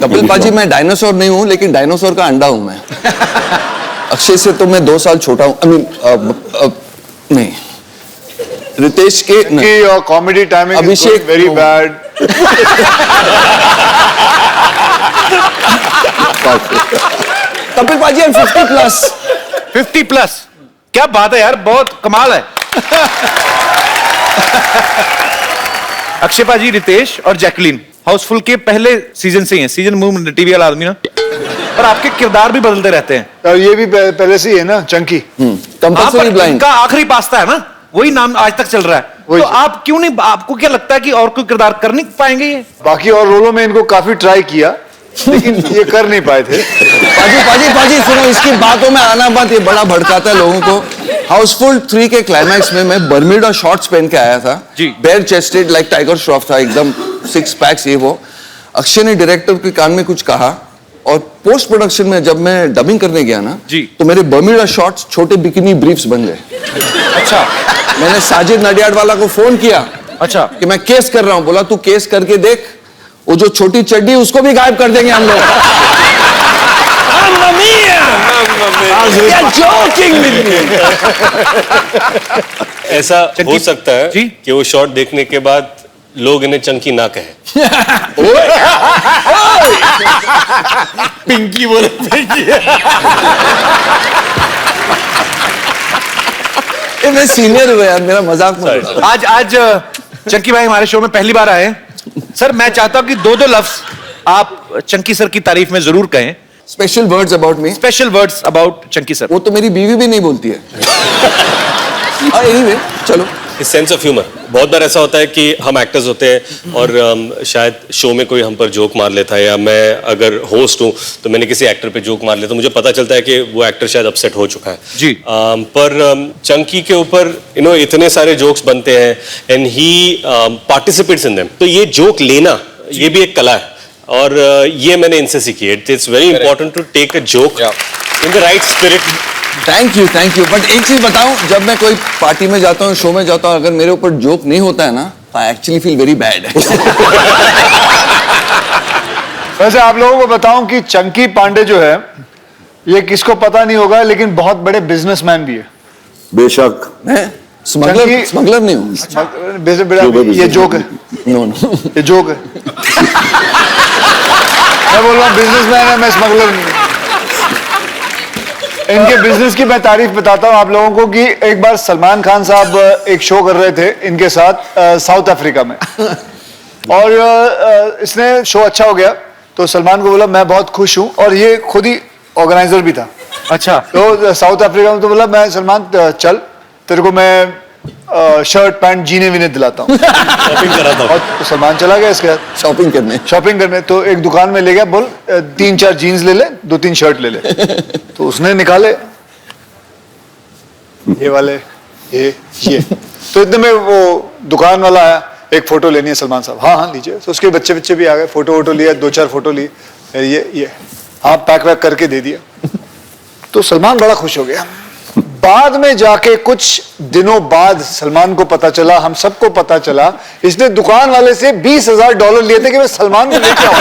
[SPEAKER 1] कपिल पाजी मैं डायनासोर नहीं हूँ लेकिन डायनासोर का अंडा हूँ मैं। अक्षय से तो मैं 2 साल छोटा हूँ। आई मीन नहीं रितेश के
[SPEAKER 4] कि your comedy timing
[SPEAKER 1] Abhishek
[SPEAKER 4] very bad.
[SPEAKER 1] Kapil पाजी 50 प्लस
[SPEAKER 2] 50 प्लस क्या बात है यार, बहुत कमाल है। अक्षय पाजी, रितेश और जैकलीन हाउसफुल के पहले सीजन से ही हैं। सीजन मूव टीवी वाला आदमी ना, पर आपके किरदार भी बदलते रहते हैं।
[SPEAKER 4] और ये भी पहले से ही है ना चंकी।
[SPEAKER 1] कंपल्सरी ब्लाइंड
[SPEAKER 2] इनका आखिरी पास्ता है ना, वही नाम आज तक चल रहा है। तो आप क्यों नहीं, आपको क्या लगता है कि और कोई किरदार कर नहीं पाएंगे ये?
[SPEAKER 4] बाकी और रोलों में इनको काफी ट्राई किया लेकिन ये कर नहीं पाए थे।
[SPEAKER 1] पाजी सुनो, इसकी बातों में आना मत, ये बड़ा भड़काता है लोगों को। हाउसफुल 3 के क्लाइमैक्स में मैं बर्म्यूडा शॉर्ट्स पहन के आया था
[SPEAKER 2] जी।
[SPEAKER 1] Bare chested like Tiger Shroff था एकदम, 6 पैक्स ये वो। अक्षय ने डायरेक्टर के कान में कुछ कहा और पोस्ट प्रोडक्शन में जब मैं डबिंग करने गया ना
[SPEAKER 2] जी।
[SPEAKER 1] तो मेरे बर्म्यूडा शॉर्ट्स छोटे बिकिनी ब्रीफ्स बन गए।
[SPEAKER 2] अच्छा
[SPEAKER 1] मैंने साजिद नडियाड वाला को फोन किया
[SPEAKER 2] अच्छा
[SPEAKER 1] कि मैं केस कर रहा हूं। बोला तू केस करके देख, वो जो छोटी चड्डी उसको भी गायब कर देंगे हम लोग।
[SPEAKER 7] ऐसा हो सकता है
[SPEAKER 2] जी?
[SPEAKER 7] कि वो शॉट देखने के बाद लोग इन्हें चंकी ना कहें। पिंकी बोले पिंकी।
[SPEAKER 1] मैं सीनियर हुआ यार, मेरा मजाक मत उड़ाओ।
[SPEAKER 2] आज चंकी भाई हमारे शो में पहली बार आए हैं। सर मैं चाहता हूं कि 2 लफ्ज आप चंकी सर की तारीफ में जरूर कहें।
[SPEAKER 1] Special words about me.
[SPEAKER 2] Special words about Chunky sir.
[SPEAKER 1] वो तो मेरी बीवी भी नहीं बोलती है। एनीवे चलो।
[SPEAKER 7] सेंस ऑफ ह्यूमर, बहुत बार ऐसा होता है कि हम एक्टर्स होते हैं और शायद शो में कोई हम पर जोक मार लेता है, या मैं अगर होस्ट हूं तो मैंने किसी एक्टर पे जोक मार लिया तो मुझे पता चलता है कि वो एक्टर शायद अपसेट हो चुका है
[SPEAKER 2] जी।
[SPEAKER 7] पर चंकी के ऊपर इतने सारे जोक्स बनते हैं and he participates in them, तो ये जोक लेना ये भी एक कला है और ये मैंने इनसे सीखी है। It's very important to take a joke in the right spirit.
[SPEAKER 1] Thank you but एक चीज बताऊं, जब मैं कोई पार्टी में जाता हूँ, शो में जाता हूँ, अगर मेरे ऊपर जोक नहीं होता है ना तो I actually feel very bad.
[SPEAKER 4] वैसे आप लोगों को बताऊं कि चंकी पांडे जो है ये किसको पता नहीं होगा लेकिन बहुत बड़े बिजनेसमैन भी है।
[SPEAKER 8] बेशक
[SPEAKER 1] मैं स्मगलर नहीं हूँ।
[SPEAKER 4] ये जोक है।
[SPEAKER 1] नो
[SPEAKER 4] ये जोक है। मैं बोल रहा हूँ बिजनेसमैन है, मैं स्मगलर नहीं हूँ। इनके बिजनेस की मैं तारीफ बताता हूँ आप लोगों को कि एक बार सलमान खान साहब एक शो कर रहे थे इनके साथ साउथ अफ्रीका में और इसने शो अच्छा हो गया तो सलमान को बोला मैं बहुत खुश हूँ और ये खुद ही ऑर्गेनाइजर भी था।
[SPEAKER 2] अच्छा।
[SPEAKER 4] तो साउथ अफ्रीका में तो बोला मैं सलमान चल तेरे को मैं शर्ट पैंट जीने वीने दिलाता हूँ
[SPEAKER 7] शॉपिंग कराता हूँ।
[SPEAKER 4] और तो सलमान चला गया इसके साथ शॉपिंग करने तो एक दुकान में ले गया बोल 3-4 जीन्स ले ले 2-3 शर्ट ले ले तो उसने निकाले ये वाले ये तो इतने में वो दुकान वाला आया एक फोटो लेनी है सलमान साहब हाँ लीजिए तो उसके बच्चे भी आ गए फोटो लिया 2-4 फोटो ली ये हाँ पैक वैक करके दे दिया तो सलमान बड़ा खुश हो गया। बाद में जाके कुछ दिनों बाद सलमान को पता चला हम सबको पता चला इसने दुकान वाले से $20,000 लिए थे कि मैं सलमान को लेके आऊं।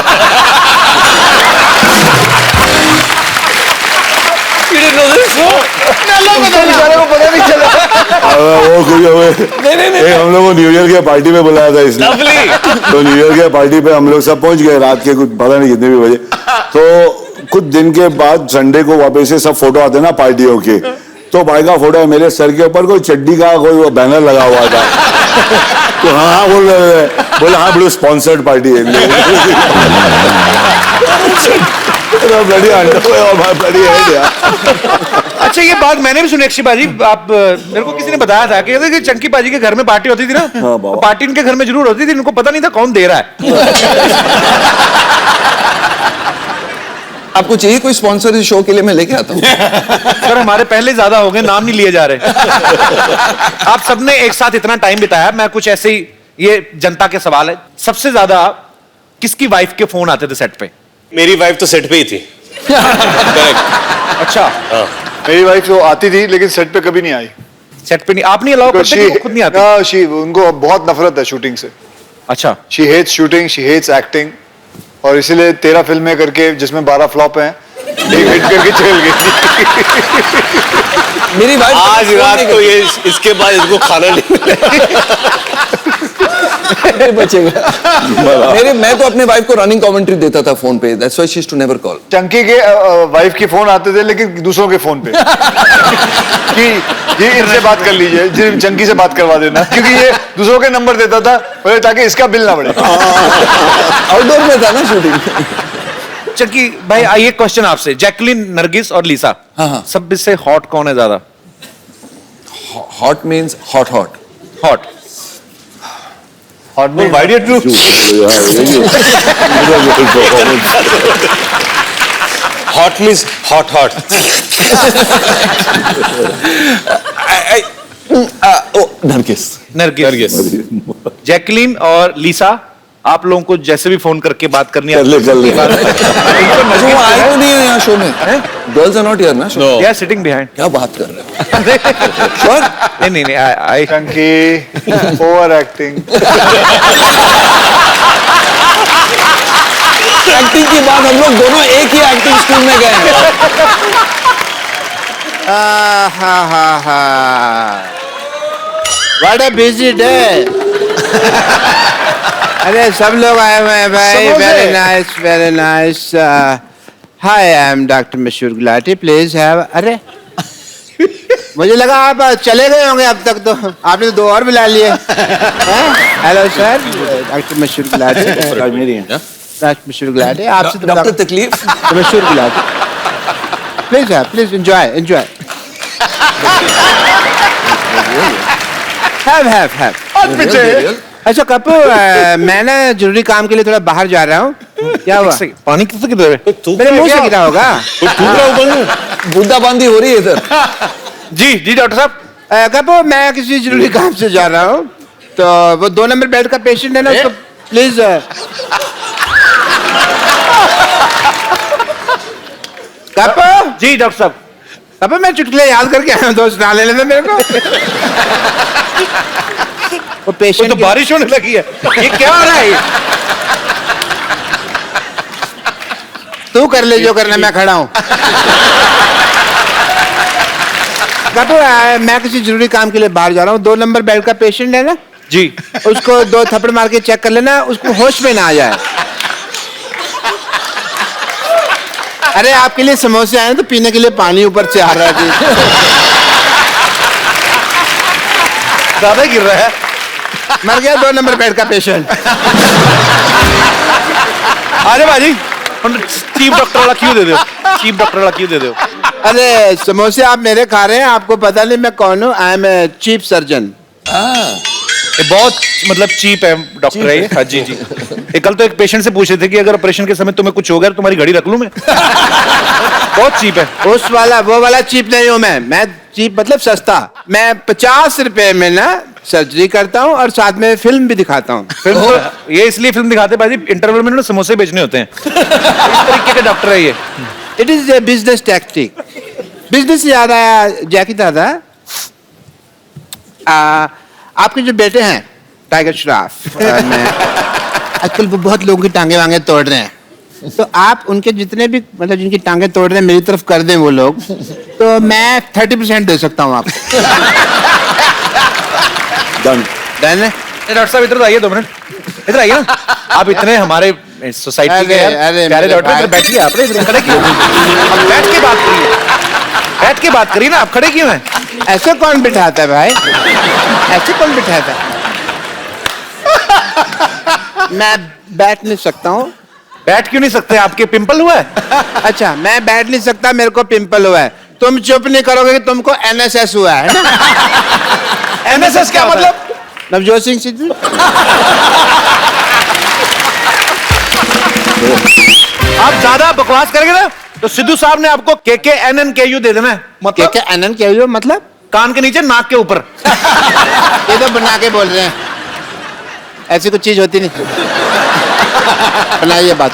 [SPEAKER 4] बेचारे को पता नहीं चला।
[SPEAKER 8] वो कुछ हम लोग को न्यू ईयर के पार्टी में बुलाया था इसने तो न्यू ईयर के पार्टी पे हम लोग सब पहुंच गए रात के कुछ पता नहीं कितने भी बजे तो कुछ दिन के बाद संडे को वापस से सब फोटो आते ना पार्टियों के तो भाई का फोटो है मेरे सर के ऊपर कोई चड्डी का कोई बैनर लगा हुआ था तो हाँ बोले हाँ बोलो स्पॉन्सर्ड पार्टी है
[SPEAKER 2] अच्छा ये बात मैंने भी सुनी अक्षय बाजी आप मेरे को किसी ने बताया था कि चंकी बाजी के घर में पार्टी होती थी ना तो पार्टी इनके घर में जरूर होती थी इनको पता नहीं था कौन दे रहा है।
[SPEAKER 1] आपको चाहिए कोई स्पॉन्सर इस शो के लिए मैं लेके आता हूँ
[SPEAKER 2] सर हमारे पहले ज्यादा हो गए नाम नहीं लिए जा रहे। आप सबने एक साथ इतना टाइम बिताया मैं कुछ ऐसे ही ये जनता के सवाल है सबसे ज्यादा किसकी वाइफ के फोन आते थे सेट पे?
[SPEAKER 7] मेरी वाइफ तो सेट पे ही थी।
[SPEAKER 2] अच्छा
[SPEAKER 4] मेरी वाइफ तो आती थी लेकिन सेट पे कभी नहीं आई।
[SPEAKER 2] सेट पे नहीं आप नहीं अलाउ करते कि वो खुद नहीं आती?
[SPEAKER 4] उनको बहुत नफरत है शूटिंग से।
[SPEAKER 2] अच्छा
[SPEAKER 4] she hates shooting she hates acting और इसीलिए 13 फिल्में करके जिसमें 12 फ्लॉप हैं एक हिट करके चल गई।
[SPEAKER 1] मेरी वाइफ
[SPEAKER 7] आज रात को ये इसके बाद इसको खाना नहीं
[SPEAKER 1] बचेगा। मैं तो अपने वाइफ को रनिंग कमेंट्री देता था फोन पे that's why she used to never call.
[SPEAKER 4] Chunky के वाइफ के फोन आते थे लेकिन दूसरों के फोन पे कि ये इनसे बात कर लीजिए चंकी से बात करवा देना क्योंकि ये दूसरों के नंबर देता था ताकि इसका बिल ना बढ़े।
[SPEAKER 1] आउटडोर में था ना शूटिंग।
[SPEAKER 2] चंकी भाई आइए क्वेश्चन आपसे जैकलिन नरगिस और लीसा सब इससे हॉट कौन है ज्यादा?
[SPEAKER 1] Hot means hot
[SPEAKER 2] hot
[SPEAKER 7] Why did you hot means hot
[SPEAKER 1] Nargis
[SPEAKER 2] Jacqueline और लीसा आप लोगों को जैसे भी फोन करके बात करनी है
[SPEAKER 8] कर ले
[SPEAKER 1] वो आए तो नहीं है यहाँ शो में गर्ल्स आर नॉट हियर ना
[SPEAKER 2] दे आर सिटिंग बिहाइंड
[SPEAKER 1] क्या बात कर रहे हो श्योर
[SPEAKER 2] नहीं आई
[SPEAKER 4] चंकी ओवर एक्टिंग
[SPEAKER 1] एक्टिंग की बात हम लोग दोनों एक ही एक्टिंग स्कूल में गए हैं।
[SPEAKER 5] What a busy day. अरे सब लोग आए हुए हैं भाई very nice hi I am doctor मशहूर गुलाटी प्लीज हैव अरे मुझे लगा आप चले गए होंगे अब तक तो आपने तो 2 और बुला लिए। हेलो सर डॉक्टर मशहूर गुलाटी डॉक्टर मशहूर गुलाटी आपसे
[SPEAKER 1] डॉक्टर तकलीफ
[SPEAKER 5] मशहूर गुलाटी प्लीज एंजॉय हैव अच्छा कपूर मैं ना जरूरी काम के लिए थोड़ा बाहर जा रहा हूँ क्या हुआ?
[SPEAKER 2] पानी किससे गिर रहा है?
[SPEAKER 5] मेरे मुंह से गिरा होगा।
[SPEAKER 1] बूंदा बांदी हो रही है इधर।
[SPEAKER 2] जी डॉक्टर साहब
[SPEAKER 5] कपूर मैं किसी जरूरी काम से जा रहा हूँ तो वो 2 नंबर बेड का पेशेंट है ना उसको प्लीज कपूर।
[SPEAKER 2] जी डॉक्टर साहब
[SPEAKER 5] कपूर मैं चुटकुले याद करके आया हूँ दोस्त ना ले लेना मेरे को। वो पेशेंट
[SPEAKER 2] तो बारिश होने लगी है ये क्या हो रहा है?
[SPEAKER 5] तू कर ले जो करना मैं खड़ा हूँ। मैं किसी जरूरी काम के लिए बाहर जा रहा हूँ 2 नंबर बेड का पेशेंट है ना
[SPEAKER 2] जी
[SPEAKER 5] उसको 2 थप्पड़ मार के चेक कर लेना उसको होश में ना आ जाए। अरे आपके लिए समोसे आए हैं तो पीने के लिए पानी ऊपर से आ रहा है जी।
[SPEAKER 2] ज्यादा गिर रहा है।
[SPEAKER 5] मर गया 2 नंबर बेड का पेशेंट।
[SPEAKER 2] आजा बाजी, चीफ डॉक्टर वाला क्यों दे दो, चीफ डॉक्टर वाला क्यों दे दो।
[SPEAKER 5] अरे समोसे आप मेरे खा रहे हैं, आपको पता नहीं मैं कौन हूँ। I am a chief surgeon.
[SPEAKER 2] ये बहुत मतलब चीप है डॉक्टर है ये। हाँ जी जी। ये कल तो एक पेशेंट से पूछ रहे थे कि अगर ऑपरेशन के समय तुम्हें कुछ हो गया तो तुम्हारी घड़ी रख लूं मैं। बहुत चीप है।
[SPEAKER 5] उस वाला वो वाला चीप नहीं हूँ मैं चीप मतलब सस्ता। मैं 50 रुपए में ना सर्जरी करता हूँ और साथ में फिल्म भी दिखाता हूँ।
[SPEAKER 2] फिल्म तो ये इसलिए फिल्म दिखाते बाजी, इंटरवल में ना समोसे बेचने होते हैं। इस तरीके के डॉक्टर है ये।
[SPEAKER 5] It is a business tactic. Business से याद आया जैकी दादा, आपके जो बेटे हैं टाइगर श्रॉफ, आजकल वो बहुत लोगों की टांगे वांगे तोड़ रहे हैं, तो आप उनके जितने भी मतलब जिनकी टांगे तोड़ रहे हैं मेरी तरफ कर दें वो लोग, तो मैं 30% दे सकता हूँ आपको।
[SPEAKER 8] डन।
[SPEAKER 5] डन है?
[SPEAKER 2] डॉक्टर साहब इधर तो आइए 2 मिनट, इधर आइए ना। आप इतने हमारे सोसाइटी के
[SPEAKER 5] अरे
[SPEAKER 2] प्यारे
[SPEAKER 5] मेरे
[SPEAKER 2] डॉक्टर, इधर
[SPEAKER 5] भाई।
[SPEAKER 2] बैठिए आप, इधर खड़े क्यों? अब बैठ के बात करिए, बैठ के बात करिए ना, आप खड़े क्यों हैं?
[SPEAKER 5] ऐसे कौन बिठाता है भाई? ऐसे कौन बिठाता है? मैं बैठ नहीं सकता हूँ।
[SPEAKER 2] बैठ क्यों नहीं सकते? आपके पिंपल हुआ है?
[SPEAKER 5] अच्छा, मैं बैठ नहीं सकता, मेरे को पिंपल हुआ है। तुम चुप नहीं करोगे कि तुमको NSS हुआ है ना?
[SPEAKER 2] NSS क्या मतलब?
[SPEAKER 5] नवजोत सिंह सिद्धू।
[SPEAKER 2] आप ज्यादा बकवास करेंगे ना तो सिद्धू साहब ने आपको KKNNKU दे देना है। मतलब
[SPEAKER 5] KKNNKU मतलब
[SPEAKER 2] कान के नीचे नाक के ऊपर।
[SPEAKER 5] ये तो बना के बोल रहे हैं, ऐसी कुछ चीज होती नहीं। बनाइए बात।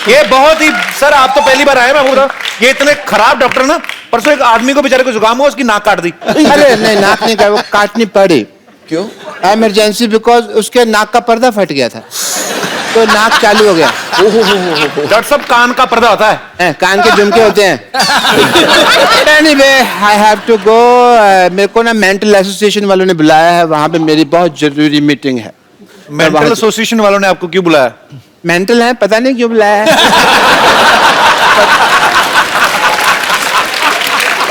[SPEAKER 2] ये बहुत ही सर, आप तो पहली बार आए, मैं आपको बताऊं, ये इतने खराब डॉक्टर ना, परसों एक आदमी को बेचारे को जुकाम हुआ, उसकी नाक काट दी।
[SPEAKER 5] अरे नहीं, नाक नहीं, वो काटनी पड़ी।
[SPEAKER 1] क्यों?
[SPEAKER 5] इमरजेंसी, बिकॉज उसके नाक का पर्दा फट गया था, तो नाक चालू हो गया।
[SPEAKER 2] डॉक्टर साहब कान का पर्दा होता है?
[SPEAKER 5] कान के झुमके होते हैं। Anyway, I have to go. मेरे को ना मेंटल एसोसिएशन वालों ने बुलाया है, वहां पे मेरी बहुत जरूरी मीटिंग है।
[SPEAKER 2] मेंटल एसोसिएशन वालों ने आपको क्यों बुलाया?
[SPEAKER 5] मेंटल है, पता नहीं क्यों बुलाया है।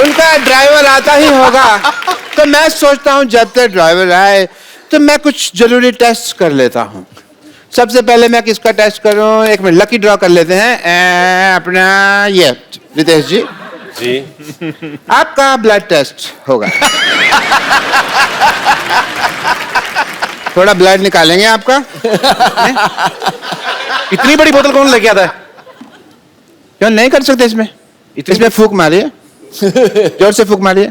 [SPEAKER 5] उनका ड्राइवर आता ही होगा, तो मैं सोचता हूँ जब तक ड्राइवर आए तो मैं कुछ जरूरी टेस्ट कर लेता हूँ। सबसे पहले मैं किसका टेस्ट करूँ? एक मिनट, लकी ड्रॉ कर लेते हैं। अपना ये रितेश जी,
[SPEAKER 7] जी
[SPEAKER 5] आपका ब्लड टेस्ट होगा। थोड़ा ब्लड निकालेंगे आपका।
[SPEAKER 2] इतनी बड़ी बोतल कौन लेके आता है?
[SPEAKER 5] क्यों नहीं कर सकते इसमें? इसमें फूंक मारिए, जोर से फूंक मारिए।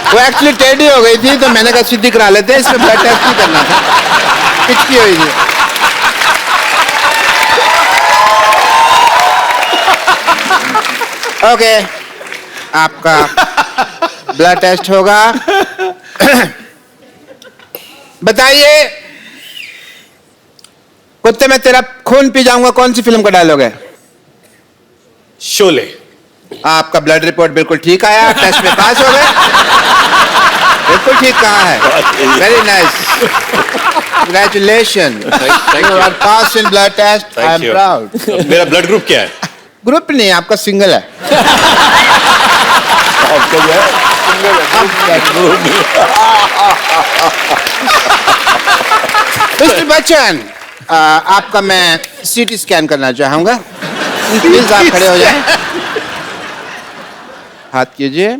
[SPEAKER 5] वो एक्चुअली टेढ़ी हो गई थी तो मैंने कहा सीधी करा लेते हैं, इसमें ब्लड टेस्ट नहीं करना था, पिचकी हुई थी। ओके, आपका ब्लड टेस्ट होगा। बताइए, कुत्ते में तेरा खून पी जाऊंगा कौन सी फिल्म का डायलॉग है?
[SPEAKER 7] शोले।
[SPEAKER 5] आपका ब्लड रिपोर्ट बिल्कुल ठीक आया, टेस्ट में पास हो गए। बिल्कुल ठीक कहा है, very nice, congratulation, you are pass in blood test, I am proud.
[SPEAKER 7] मेरा ब्लड ग्रुप क्या है?
[SPEAKER 5] ग्रुप नहीं, आपका सिंगल है। मिस्टर बच्चन, आपका मैं CT स्कैन करना चाहूंगा, प्लीज आप खड़े हो जाएं, हाथ कीजिए।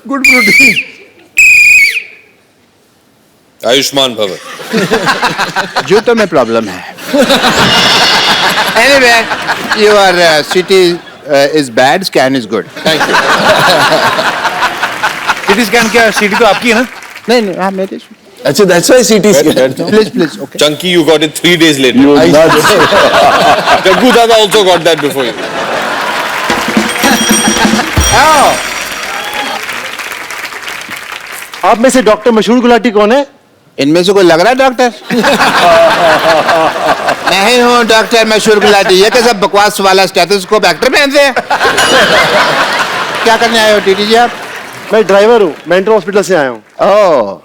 [SPEAKER 1] Good protein.
[SPEAKER 11] आयुष्मान भव।
[SPEAKER 5] जूतों में प्रॉब्लम है। Anyway, your CT is bad, scan is good. Thank you.
[SPEAKER 2] CT scan क्या? CT तो आपकी है ना?
[SPEAKER 5] नहीं नहीं, हाँ मेरे।
[SPEAKER 1] अच्छा, that's why CT scan.
[SPEAKER 5] Please, okay.
[SPEAKER 11] Chunky, you got it 3 days later.
[SPEAKER 8] You nuts.
[SPEAKER 11] Jaggu Dada also got that before you.
[SPEAKER 3] आओ।
[SPEAKER 2] आप में से डॉक्टर मशहूर गुलाटी कौन है?
[SPEAKER 5] इनमें से कोई लग रहा है डॉक्टर? नहीं हूँ डॉक्टर मशहूर गुलाटी। ये कैसा बकवास वाला स्टेथोस्कोप एक्टर पहनते हैं? क्या करने आए हो टीटी जी आप?
[SPEAKER 2] मैं ड्राइवर हूँ, मेंटल हॉस्पिटल से आया हूँ।
[SPEAKER 5] Oh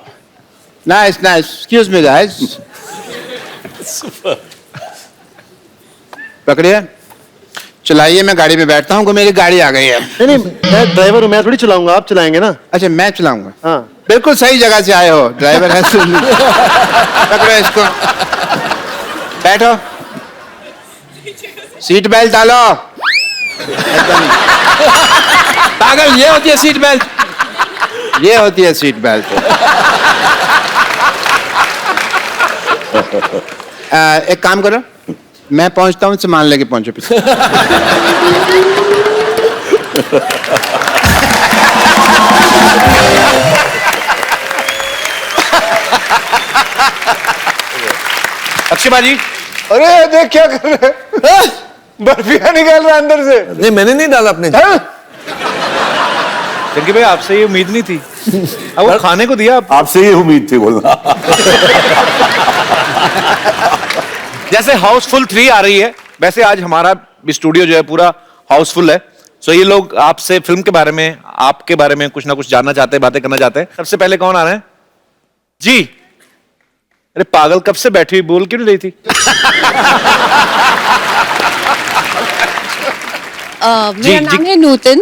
[SPEAKER 5] nice nice, excuse me guys. पकड़िए, चलाइए, मैं गाड़ी में बैठता हूँ, मेरी गाड़ी आ गई है।
[SPEAKER 2] नहीं मैं ड्राइवर हूँ, मैं थोड़ी चलाऊंगा, आप चलाएंगे ना।
[SPEAKER 5] अच्छा मैं चलाऊंगा?
[SPEAKER 2] हाँ
[SPEAKER 5] बिल्कुल सही जगह से आए हो, ड्राइवर है। पकड़ो इसको, बैठो, सीट बेल्ट डालो। पागल, ये होती है सीट बेल्ट, ये होती है सीट बेल्ट। एक काम करो, मैं पहुंचता हूँ, सामान लेके पहुंचो पीछे।
[SPEAKER 2] अक्षय भाजी,
[SPEAKER 4] अरे देख क्या कर रहे हैं? बर्फिया निकाल रहा है अंदर से।
[SPEAKER 1] नहीं मैंने नहीं डाला अपने।
[SPEAKER 2] जंकी भाई आपसे ये उम्मीद नहीं थी। अब वो खाने को दिया
[SPEAKER 8] आपसे ये उम्मीद थी बोलना।
[SPEAKER 2] जैसे हाउसफुल 3 आ रही है, वैसे आज हमारा स्टूडियो जो है पूरा हाउसफुल है। सो ये लोग आपसे फिल्म के बारे में, आपके बारे में कुछ ना कुछ जानना चाहते हैं, बातें करना चाहते हैं। सबसे पहले कौन आ रहे हैं जी? अरे पागल, कब से बैठी हुई, बोल क्यों नहीं रही थी?
[SPEAKER 12] मेरा नाम है नूतन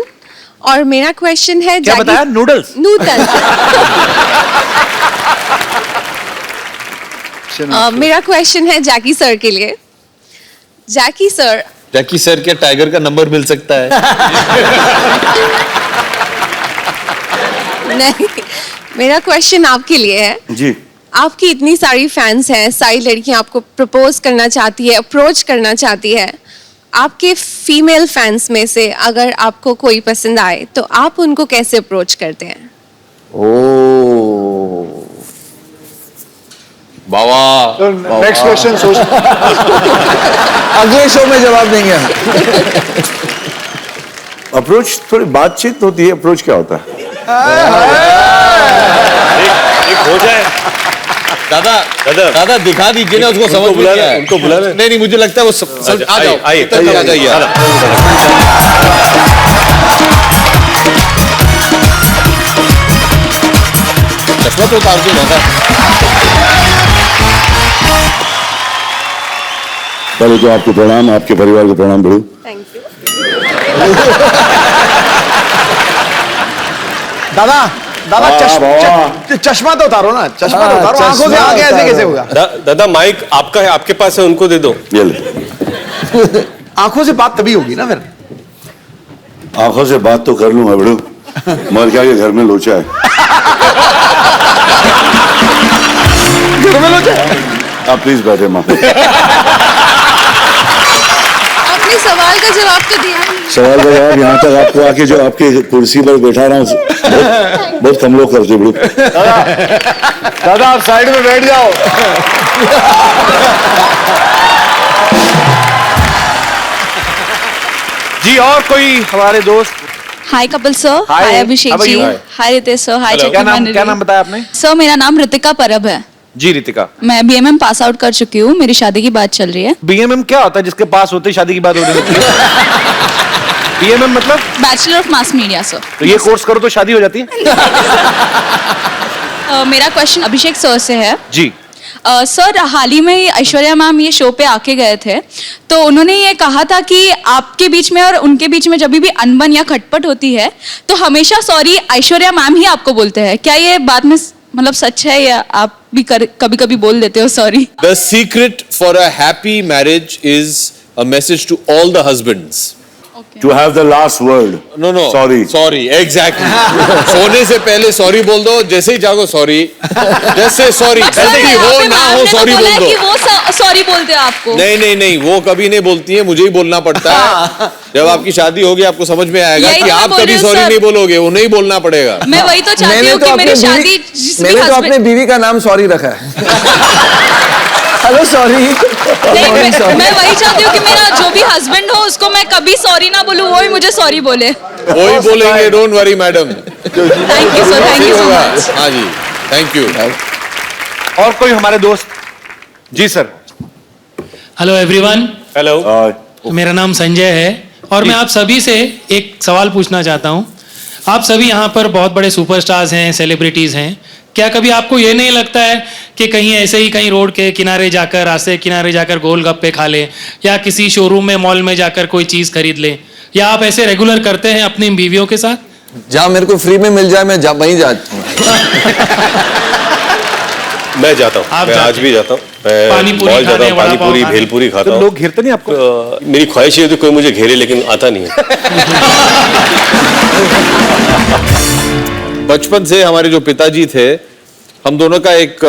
[SPEAKER 12] और मेरा क्वेश्चन है,
[SPEAKER 2] क्या बताया? नूडल्स?
[SPEAKER 12] नूतन। मेरा क्वेश्चन है जैकी सर के लिए। जैकी सर
[SPEAKER 11] क्या टाइगर का नंबर मिल सकता है?
[SPEAKER 12] नहीं, मेरा क्वेश्चन आपके लिए है
[SPEAKER 8] जी।
[SPEAKER 12] आपकी इतनी सारी फैंस हैं, सारी लड़कियां आपको प्रपोज करना चाहती है, अप्रोच करना चाहती है। आपके फीमेल फैंस में से अगर आपको कोई पसंद आए तो आप उनको कैसे अप्रोच करते हैं?
[SPEAKER 11] बाबा
[SPEAKER 4] नेक्स्ट क्वेश्चन सोच।
[SPEAKER 1] अगले शो में जवाब देंगे हम।
[SPEAKER 8] अप्रोच थोड़ी बातचीत होती है, अप्रोच क्या होता है?
[SPEAKER 7] एक हो जाए।
[SPEAKER 11] दादा दिखा दीजिए ना उसको, समझ में आया।
[SPEAKER 7] उनको बुला रहे।
[SPEAKER 11] नहीं मुझे लगता है वो आ जाओ,
[SPEAKER 7] आइए
[SPEAKER 11] आ जाइए। चश्मा तो उतार के दादा।
[SPEAKER 8] पहले तो आपको प्रणाम, आपके परिवार को प्रणाम बड़ू।
[SPEAKER 12] Thank you.
[SPEAKER 3] दादा दादा चश्मा तो उतारो ना, चश्मा तो उतारो, आंखों से आगे ऐसे कैसे होगा?
[SPEAKER 7] दादा माइक आपका है, आपके पास है, उनको दे दो।
[SPEAKER 8] ये ले।
[SPEAKER 3] आंखों से बात तभी होगी ना फिर।
[SPEAKER 8] आंखों से बात तो कर लूंगा बड़ू, मर क्या के घर में लोचा है।
[SPEAKER 3] घर में लोचा?
[SPEAKER 8] आप प्लीज बैठे माँ।
[SPEAKER 12] आपने सवाल का जवाब तो दिया नहीं।
[SPEAKER 8] सवाल का जवाब यहाँ तक आपको आके जो आपके कुर्सी पर बैठा रहा हूँ, बहुत कम लोग करते बड़ू।
[SPEAKER 4] दादा आप साइड में बैठ जाओ।
[SPEAKER 2] जी और कोई हमारे दोस्त?
[SPEAKER 9] Hi Kapil sir,
[SPEAKER 2] Hi.
[SPEAKER 9] Hi Abhishek
[SPEAKER 2] How are
[SPEAKER 9] ji,
[SPEAKER 2] you?
[SPEAKER 9] Hi Ritesh sir, hi
[SPEAKER 2] क्या नाम बताया आपने?
[SPEAKER 9] सर मेरा नाम रितिका परब है।
[SPEAKER 2] जी रितिका।
[SPEAKER 9] मैं बीएमएम पास आउट कर चुकी हूँ, मेरी शादी की बात चल रही है।
[SPEAKER 2] बीएमएम क्या होता है जिसके पास होते ही शादी की बात हो रही है? बीएमएम मतलब?
[SPEAKER 9] Bachelor of mass media sir.
[SPEAKER 2] तो ये कोर्स करो तो शादी हो जाती है?
[SPEAKER 9] मेरा क्वेश्चन अभिषेक सर से है।
[SPEAKER 2] जी।
[SPEAKER 9] सर हाल ही में ऐश्वर्या मैम ये शो पे आके गए थे, तो उन्होंने ये कहा था कि आपके बीच में और उनके बीच में जब भी अनबन या खटपट होती है तो हमेशा सॉरी ऐश्वर्या मैम ही आपको बोलते हैं। क्या ये बात में मतलब सच है या आप भी कभी कभी बोल देते हो sorry?
[SPEAKER 11] The secret for a happy marriage is a message to all the husbands.
[SPEAKER 8] To have the last word.
[SPEAKER 11] No. Sorry. Exactly. सोने से पहले सॉरी बोल दो, जैसे ही जागो सॉरी। जैसे सॉरी, गलती हो ना हो सॉरी बोल दो।
[SPEAKER 9] कि वो सॉरी बोलते हैं आपको?
[SPEAKER 11] नहीं, वो कभी नहीं बोलती है, मुझे ही बोलना पड़ता है। जब आपकी शादी होगी आपको समझ में आएगा कि आप कभी सॉरी नहीं बोलोगे, उन्हें ही बोलना पड़ेगा।
[SPEAKER 9] मैं वही तो चाहती हूँ कि मेरी शादी
[SPEAKER 1] मैंने तो अपने बीवी का नाम सॉरी रखा है। हेलो सॉरी
[SPEAKER 9] नहीं मैं वही चाहती हूँ कि मेरा जो भी हस्बैंड हो उसको मैं कभी सॉरी ना बोलूँ, वो ही मुझे सॉरी बोले।
[SPEAKER 11] वही बोलेंगे, don't worry madam.
[SPEAKER 9] Thank you so much.
[SPEAKER 11] हाँ जी, थैंक यू।
[SPEAKER 2] और कोई हमारे दोस्त? जी सर।
[SPEAKER 13] हेलो एवरीवन,
[SPEAKER 7] हेलो,
[SPEAKER 13] मेरा नाम संजय है और मैं आप सभी से एक सवाल पूछना चाहता हूँ। आप सभी यहाँ पर बहुत बड़े सुपरस्टार्स हैं, सेलिब्रिटीज़ हैं, क्या कभी आपको ये नहीं लगता है कि कहीं ऐसे ही कहीं रोड के किनारे जाकर, रास्ते के किनारे जाकर गोलगप्पे खा लें, या किसी शोरूम में, मॉल में जाकर कोई चीज़ खरीद लें, या आप ऐसे रेगुलर करते हैं अपनी बीवियों के साथ?
[SPEAKER 1] जहाँ मेरे को फ्री में मिल जाए मैं वहीं जाता हूँ।
[SPEAKER 7] मैं जाता हूँ, मैं आज भी जाता हूँ, मैं मॉल जाता हूँ, पानी पूरी भेलपूरी खाता हूँ।
[SPEAKER 2] लोग घेरते नहीं आपको?
[SPEAKER 7] मेरी ख्वाहिश ये थी कोई मुझे घेरे, लेकिन आता नहीं है।
[SPEAKER 11] बचपन से हमारे जो पिताजी थे, हम दोनों का एक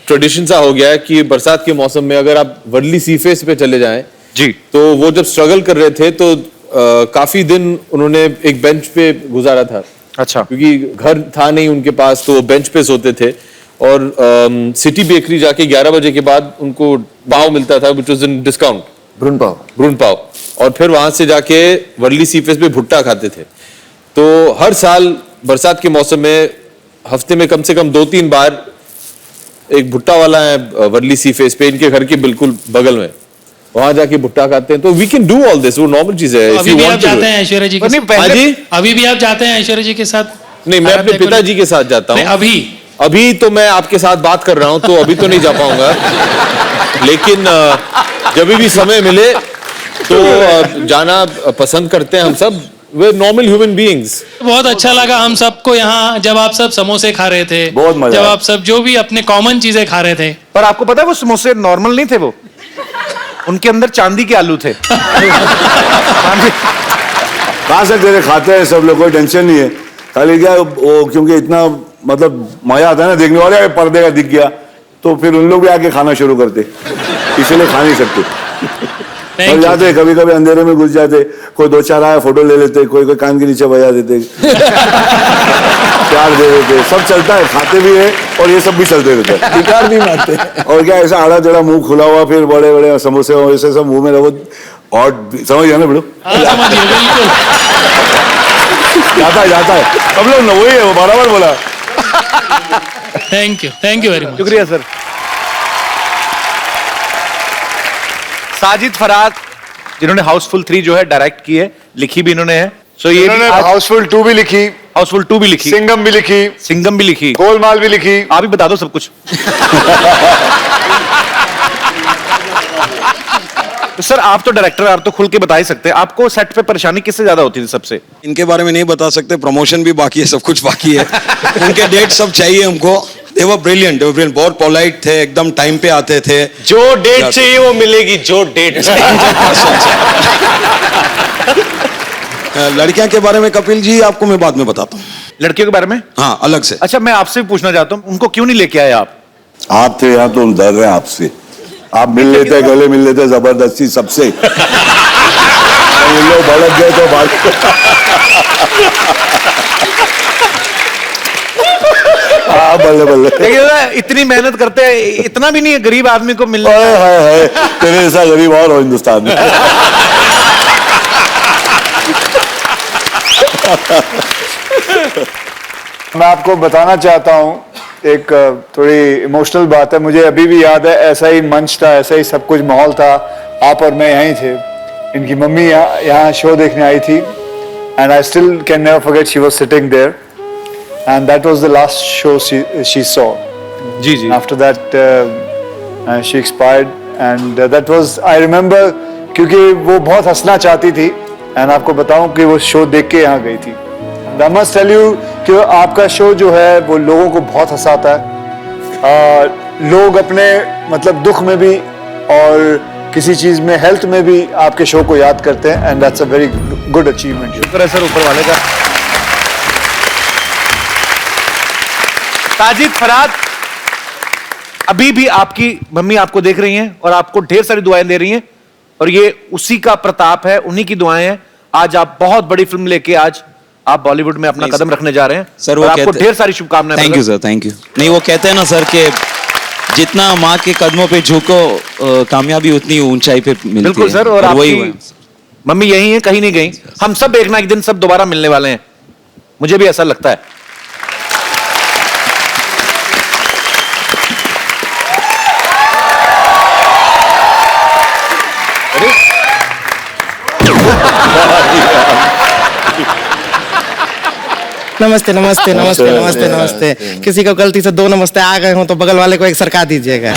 [SPEAKER 11] ट्रेडिशन सा हो गया है कि बरसात के मौसम में अगर आप वर्ली सी फेस पे चले जाएं
[SPEAKER 2] जी,
[SPEAKER 11] तो वो जब स्ट्रगल कर रहे थे तो काफी दिन उन्होंने एक बेंच पे गुजारा था।
[SPEAKER 2] अच्छा।
[SPEAKER 11] क्योंकि घर था नहीं उनके पास, तो वो बेंच पे सोते थे और सिटी बेकरी जाके 11 बजे के बाद उनको पाव मिलता था, विच वाज इन डिस्काउंट, भ्रूण पाव, और फिर वहां से जाके वर्ली सी फेस पे भुट्टा खाते थे। तो हर साल बरसात के मौसम में हफ्ते में कम से कम 2-3 बार एक भुट्टा वाला है वर्ली सी फेस पे, इनके घर के बिल्कुल बगल में, वहां जाके भुट्टा खाते हैं। तो we can do all this, वो नॉर्मल चीज है।
[SPEAKER 13] अभी भी आप जाते हैं ऐश्वर्या जी के साथ?
[SPEAKER 11] हाँ जी,
[SPEAKER 13] अभी भी आप जाते हैं ऐश्वर्या जी के साथ?
[SPEAKER 11] नहीं, मैं अपने पिताजी के साथ जाता हूँ। अभी तो मैं आपके साथ बात कर रहा हूँ, तो अभी तो नहीं जा पाऊंगा, लेकिन जब भी समय मिले तो जाना पसंद करते हैं हम सब। वे नॉर्मल ह्यूमन बीइंग्स।
[SPEAKER 13] बहुत अच्छा लगा हम सबको यहाँ जब आप सब समोसे खा रहे थे,
[SPEAKER 8] बहुत मजा
[SPEAKER 13] जब
[SPEAKER 8] आया।
[SPEAKER 13] आप सब जो भी अपने कॉमन चीजें खा रहे थे।
[SPEAKER 2] पर आपको पता है वो समोसे नॉर्मल नहीं थे, वो उनके अंदर चांदी के आलू थे।
[SPEAKER 8] खा सकते थे, खाते हैं सब लोग, कोई टेंशन नहीं है। खाली क्या वो, क्योंकि इतना मतलब मजा आता है ना देखने वाले, पर्दे का दिख गया तो फिर उन लोग भी आके खाना शुरू करते, इसलिए खा नहीं सकते। और जाते कभी कभी अंधेरे में घुस जाते, कोई 2-4 आया फोटो ले लेते, कोई कान के नीचे बजा देते, प्यार दे देते, सब चलता है, खाते भी है और ये सब भी चलते रहते हैं, टिकार भी मारते हैं। और क्या ऐसा आड़ा टेढ़ा मुंह खुला हुआ, फिर बड़े बड़े समोसे वैसे सब मुंह में रखो, और समझ गया ना बेटो? जाता है सब लोग, वही है वो, बराबर बोला।
[SPEAKER 13] Thank you very much.
[SPEAKER 2] शुक्रिया सर। साजिद फराद, जिन्होंने हाउसफुल 3 जो है डायरेक्ट की है, लिखी भी इन्होंने है। सो ये
[SPEAKER 4] हाउसफुल 2 भी लिखी,
[SPEAKER 2] हाउसफुल 2 भी लिखी,
[SPEAKER 4] सिंगम भी लिखी, गोलमाल भी लिखी।
[SPEAKER 2] आप ही बता दो सब कुछ। तो सर आप तो डायरेक्टर, आप तो खुल के बता ही सकते हैं, आपको सेट पे परेशानी किससे ज्यादा होती थी सबसे?
[SPEAKER 14] इनके बारे में नहीं बता सकते, प्रमोशन भी बाकी है, सब कुछ बाकी है। उनके डेट सब चाहिए हमको। They were brilliant, बहुत पोलाइट थे, एकदम टाइम पे आते थे।
[SPEAKER 7] जो डेट चाहिए वो मिलेगी, जो डेट
[SPEAKER 14] लड़कियां के बारे में कपिल जी आपको मैं बाद में बताता हूँ।
[SPEAKER 2] लड़कियों के बारे में?
[SPEAKER 14] हाँ, अलग से।
[SPEAKER 2] अच्छा, मैं आपसे भी पूछना चाहता हूँ, उनको क्यों नहीं लेके आए आप?
[SPEAKER 8] आप थे यहाँ तो हम डर रहे हैं आपसे, आप मिल लेते, गले मिल लेते जबरदस्ती सबसे। लोग भड़क गए तो बल्ले बल्ले।
[SPEAKER 2] लेकिन इतनी मेहनत करते हैं, इतना भी नहीं है गरीब आदमी को मिलने।
[SPEAKER 8] है तेरे जैसा गरीब और हो हिंदुस्तान में।
[SPEAKER 4] मैं आपको बताना चाहता हूँ एक थोड़ी इमोशनल बात है। मुझे अभी भी याद है, ऐसा ही मंच था, ऐसा ही सब कुछ माहौल था, आप और मैं यहीं थे। इनकी मम्मी यहाँ शो देखने आई थी, and I still can never forget, she was sitting there and that was the last show she saw.
[SPEAKER 2] जी।
[SPEAKER 4] After that she expired, and that was, I remember, क्योंकि वो बहुत हंसना चाहती थी, and आपको बताऊं कि वो शो देख के यहाँ गई थी। I must tell you कि आपका शो जो है वो लोगों को बहुत हंसाता है। लोग अपने मतलब दुख में भी और किसी चीज में, हेल्थ में भी आपके शो को याद करते हैं, and that's a very good achievement.
[SPEAKER 2] शुक्र है सर ऊपर वाले का। साजिद फराद, अभी भी आपकी मम्मी आपको देख रही हैं और आपको ढेर सारी दुआएं दे रही हैं, और ये उसी का प्रताप है, उन्हीं की दुआएं हैं। आज आप बहुत बड़ी फिल्म लेके आज आप बॉलीवुड में अपना कदम रखने जा रहे हैं
[SPEAKER 10] सर, वो
[SPEAKER 2] आपको ढेर सारी शुभकामनाएं।
[SPEAKER 10] Thank you sir, thank you. नहीं, वो कहते हैं ना सर कि जितना माँ के कदमों पे झुको कामयाबी उतनी ऊंचाई पे मिलती
[SPEAKER 2] बिल्कुल
[SPEAKER 10] है।
[SPEAKER 2] सर। और
[SPEAKER 10] वही
[SPEAKER 2] आपकी मम्मी यही है, कहीं नहीं गई। हम सब एक ना एक दिन सब दोबारा मिलने वाले हैं, मुझे भी ऐसा लगता है।
[SPEAKER 15] नमस्ते नमस्ते नमस्ते नमस्ते नमस्ते। किसी को गलती से 2 नमस्ते आ गए हो तो बगल वाले को एक सरका दीजिएगा।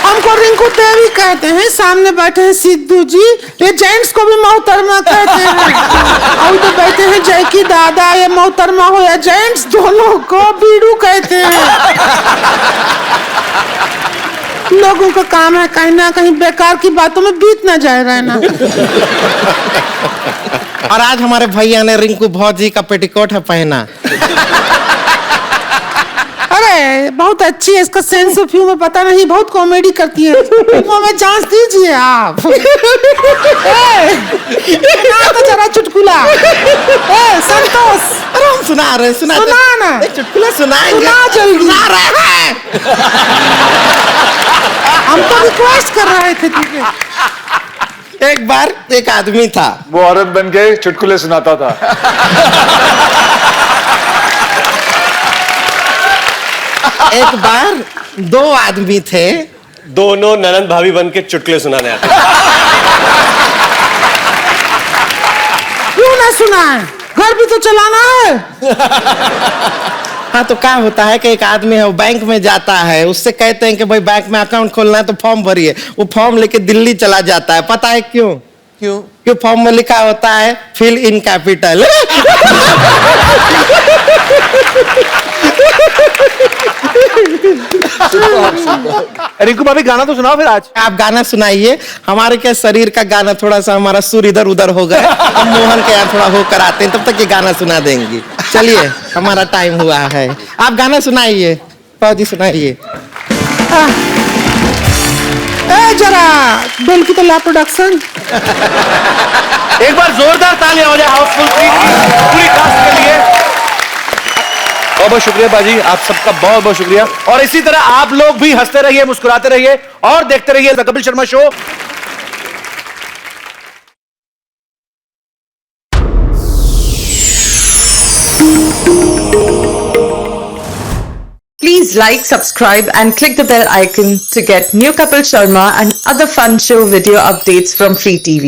[SPEAKER 16] हमको रिंकू देवी कहते हैं, सामने बैठे हैं सिद्धू जी, ये जेंट्स को भी मोहतरमा कहते हैं। और तो बैठे हैं जयकी दादा, ये मोहतरमा हो या जेंट्स दोनों को बीड़ू कहते हैं। लोगों का काम है कहीं ना कहीं बेकार की बातों में बीत ना जाए रहना।
[SPEAKER 15] और आज हमारे भैया ने रिंकू भौजी का पेटीकोट है पहना।
[SPEAKER 16] अरे बहुत अच्छी है, इसका सेंस ऑफ ह्यूमर पता नहीं, बहुत कॉमेडी करती है। फिल्मों में चांस दीजिए आप। सुना तो जरा चुटकुला। संतोष,
[SPEAKER 15] अरे हम सुना रहे
[SPEAKER 16] सुना ना,
[SPEAKER 15] एक चुटकुला सुनाएंगे।
[SPEAKER 16] सुना जल्दी।
[SPEAKER 15] सुना रहे हैं।
[SPEAKER 16] हम तो रिक्वेस्ट कर रहे थे तुझे।
[SPEAKER 15] एक बार एक आदमी था,
[SPEAKER 4] वो औरत बन के चुटकुले सुनाता था।
[SPEAKER 15] एक बार 2 आदमी थे,
[SPEAKER 7] दोनों ननद भाभी बन के चुटकुले सुनाने आते हैं।
[SPEAKER 16] क्यों ना सुनाए, घर भी तो चलाना है।
[SPEAKER 15] हाँ तो क्या होता है कि एक आदमी है वो बैंक में जाता है, उससे कहते हैं कि भाई बैंक में अकाउंट खोलना है तो फॉर्म भरिए। वो फॉर्म लेके दिल्ली चला जाता है, पता है क्यों? क्यों फॉर्म में लिखा होता है फिल इन कैपिटल।
[SPEAKER 2] रिंकू भाभी गाना तो सुनाओ फिर। आज
[SPEAKER 15] आप गाना सुनाइए। हमारे क्या शरीर का गाना थोड़ा सा हमारा सुर इधर उधर हो गया, हम मोहन के यहाँ थोड़ा होकर आते हैं, तब तक ये गाना सुना देंगी। चलिए हमारा टाइम हुआ है, आप गाना सुनाइए। फौजी सुनाइए।
[SPEAKER 16] जरा बेल की तो ला प्रोडक्शन।
[SPEAKER 2] एक बार जोरदार तालियां हो जाए हाउसफुल पूरी कास्ट के लिए। बहुत बहुत शुक्रिया बाजी, आप सबका बहुत बहुत शुक्रिया। और इसी तरह आप लोग भी हंसते रहिए, मुस्कुराते रहिए और देखते रहिए the Kapil Sharma show.
[SPEAKER 17] Please like, subscribe and click the bell icon to get new Kapil Sharma and other fun show video updates from Free TV.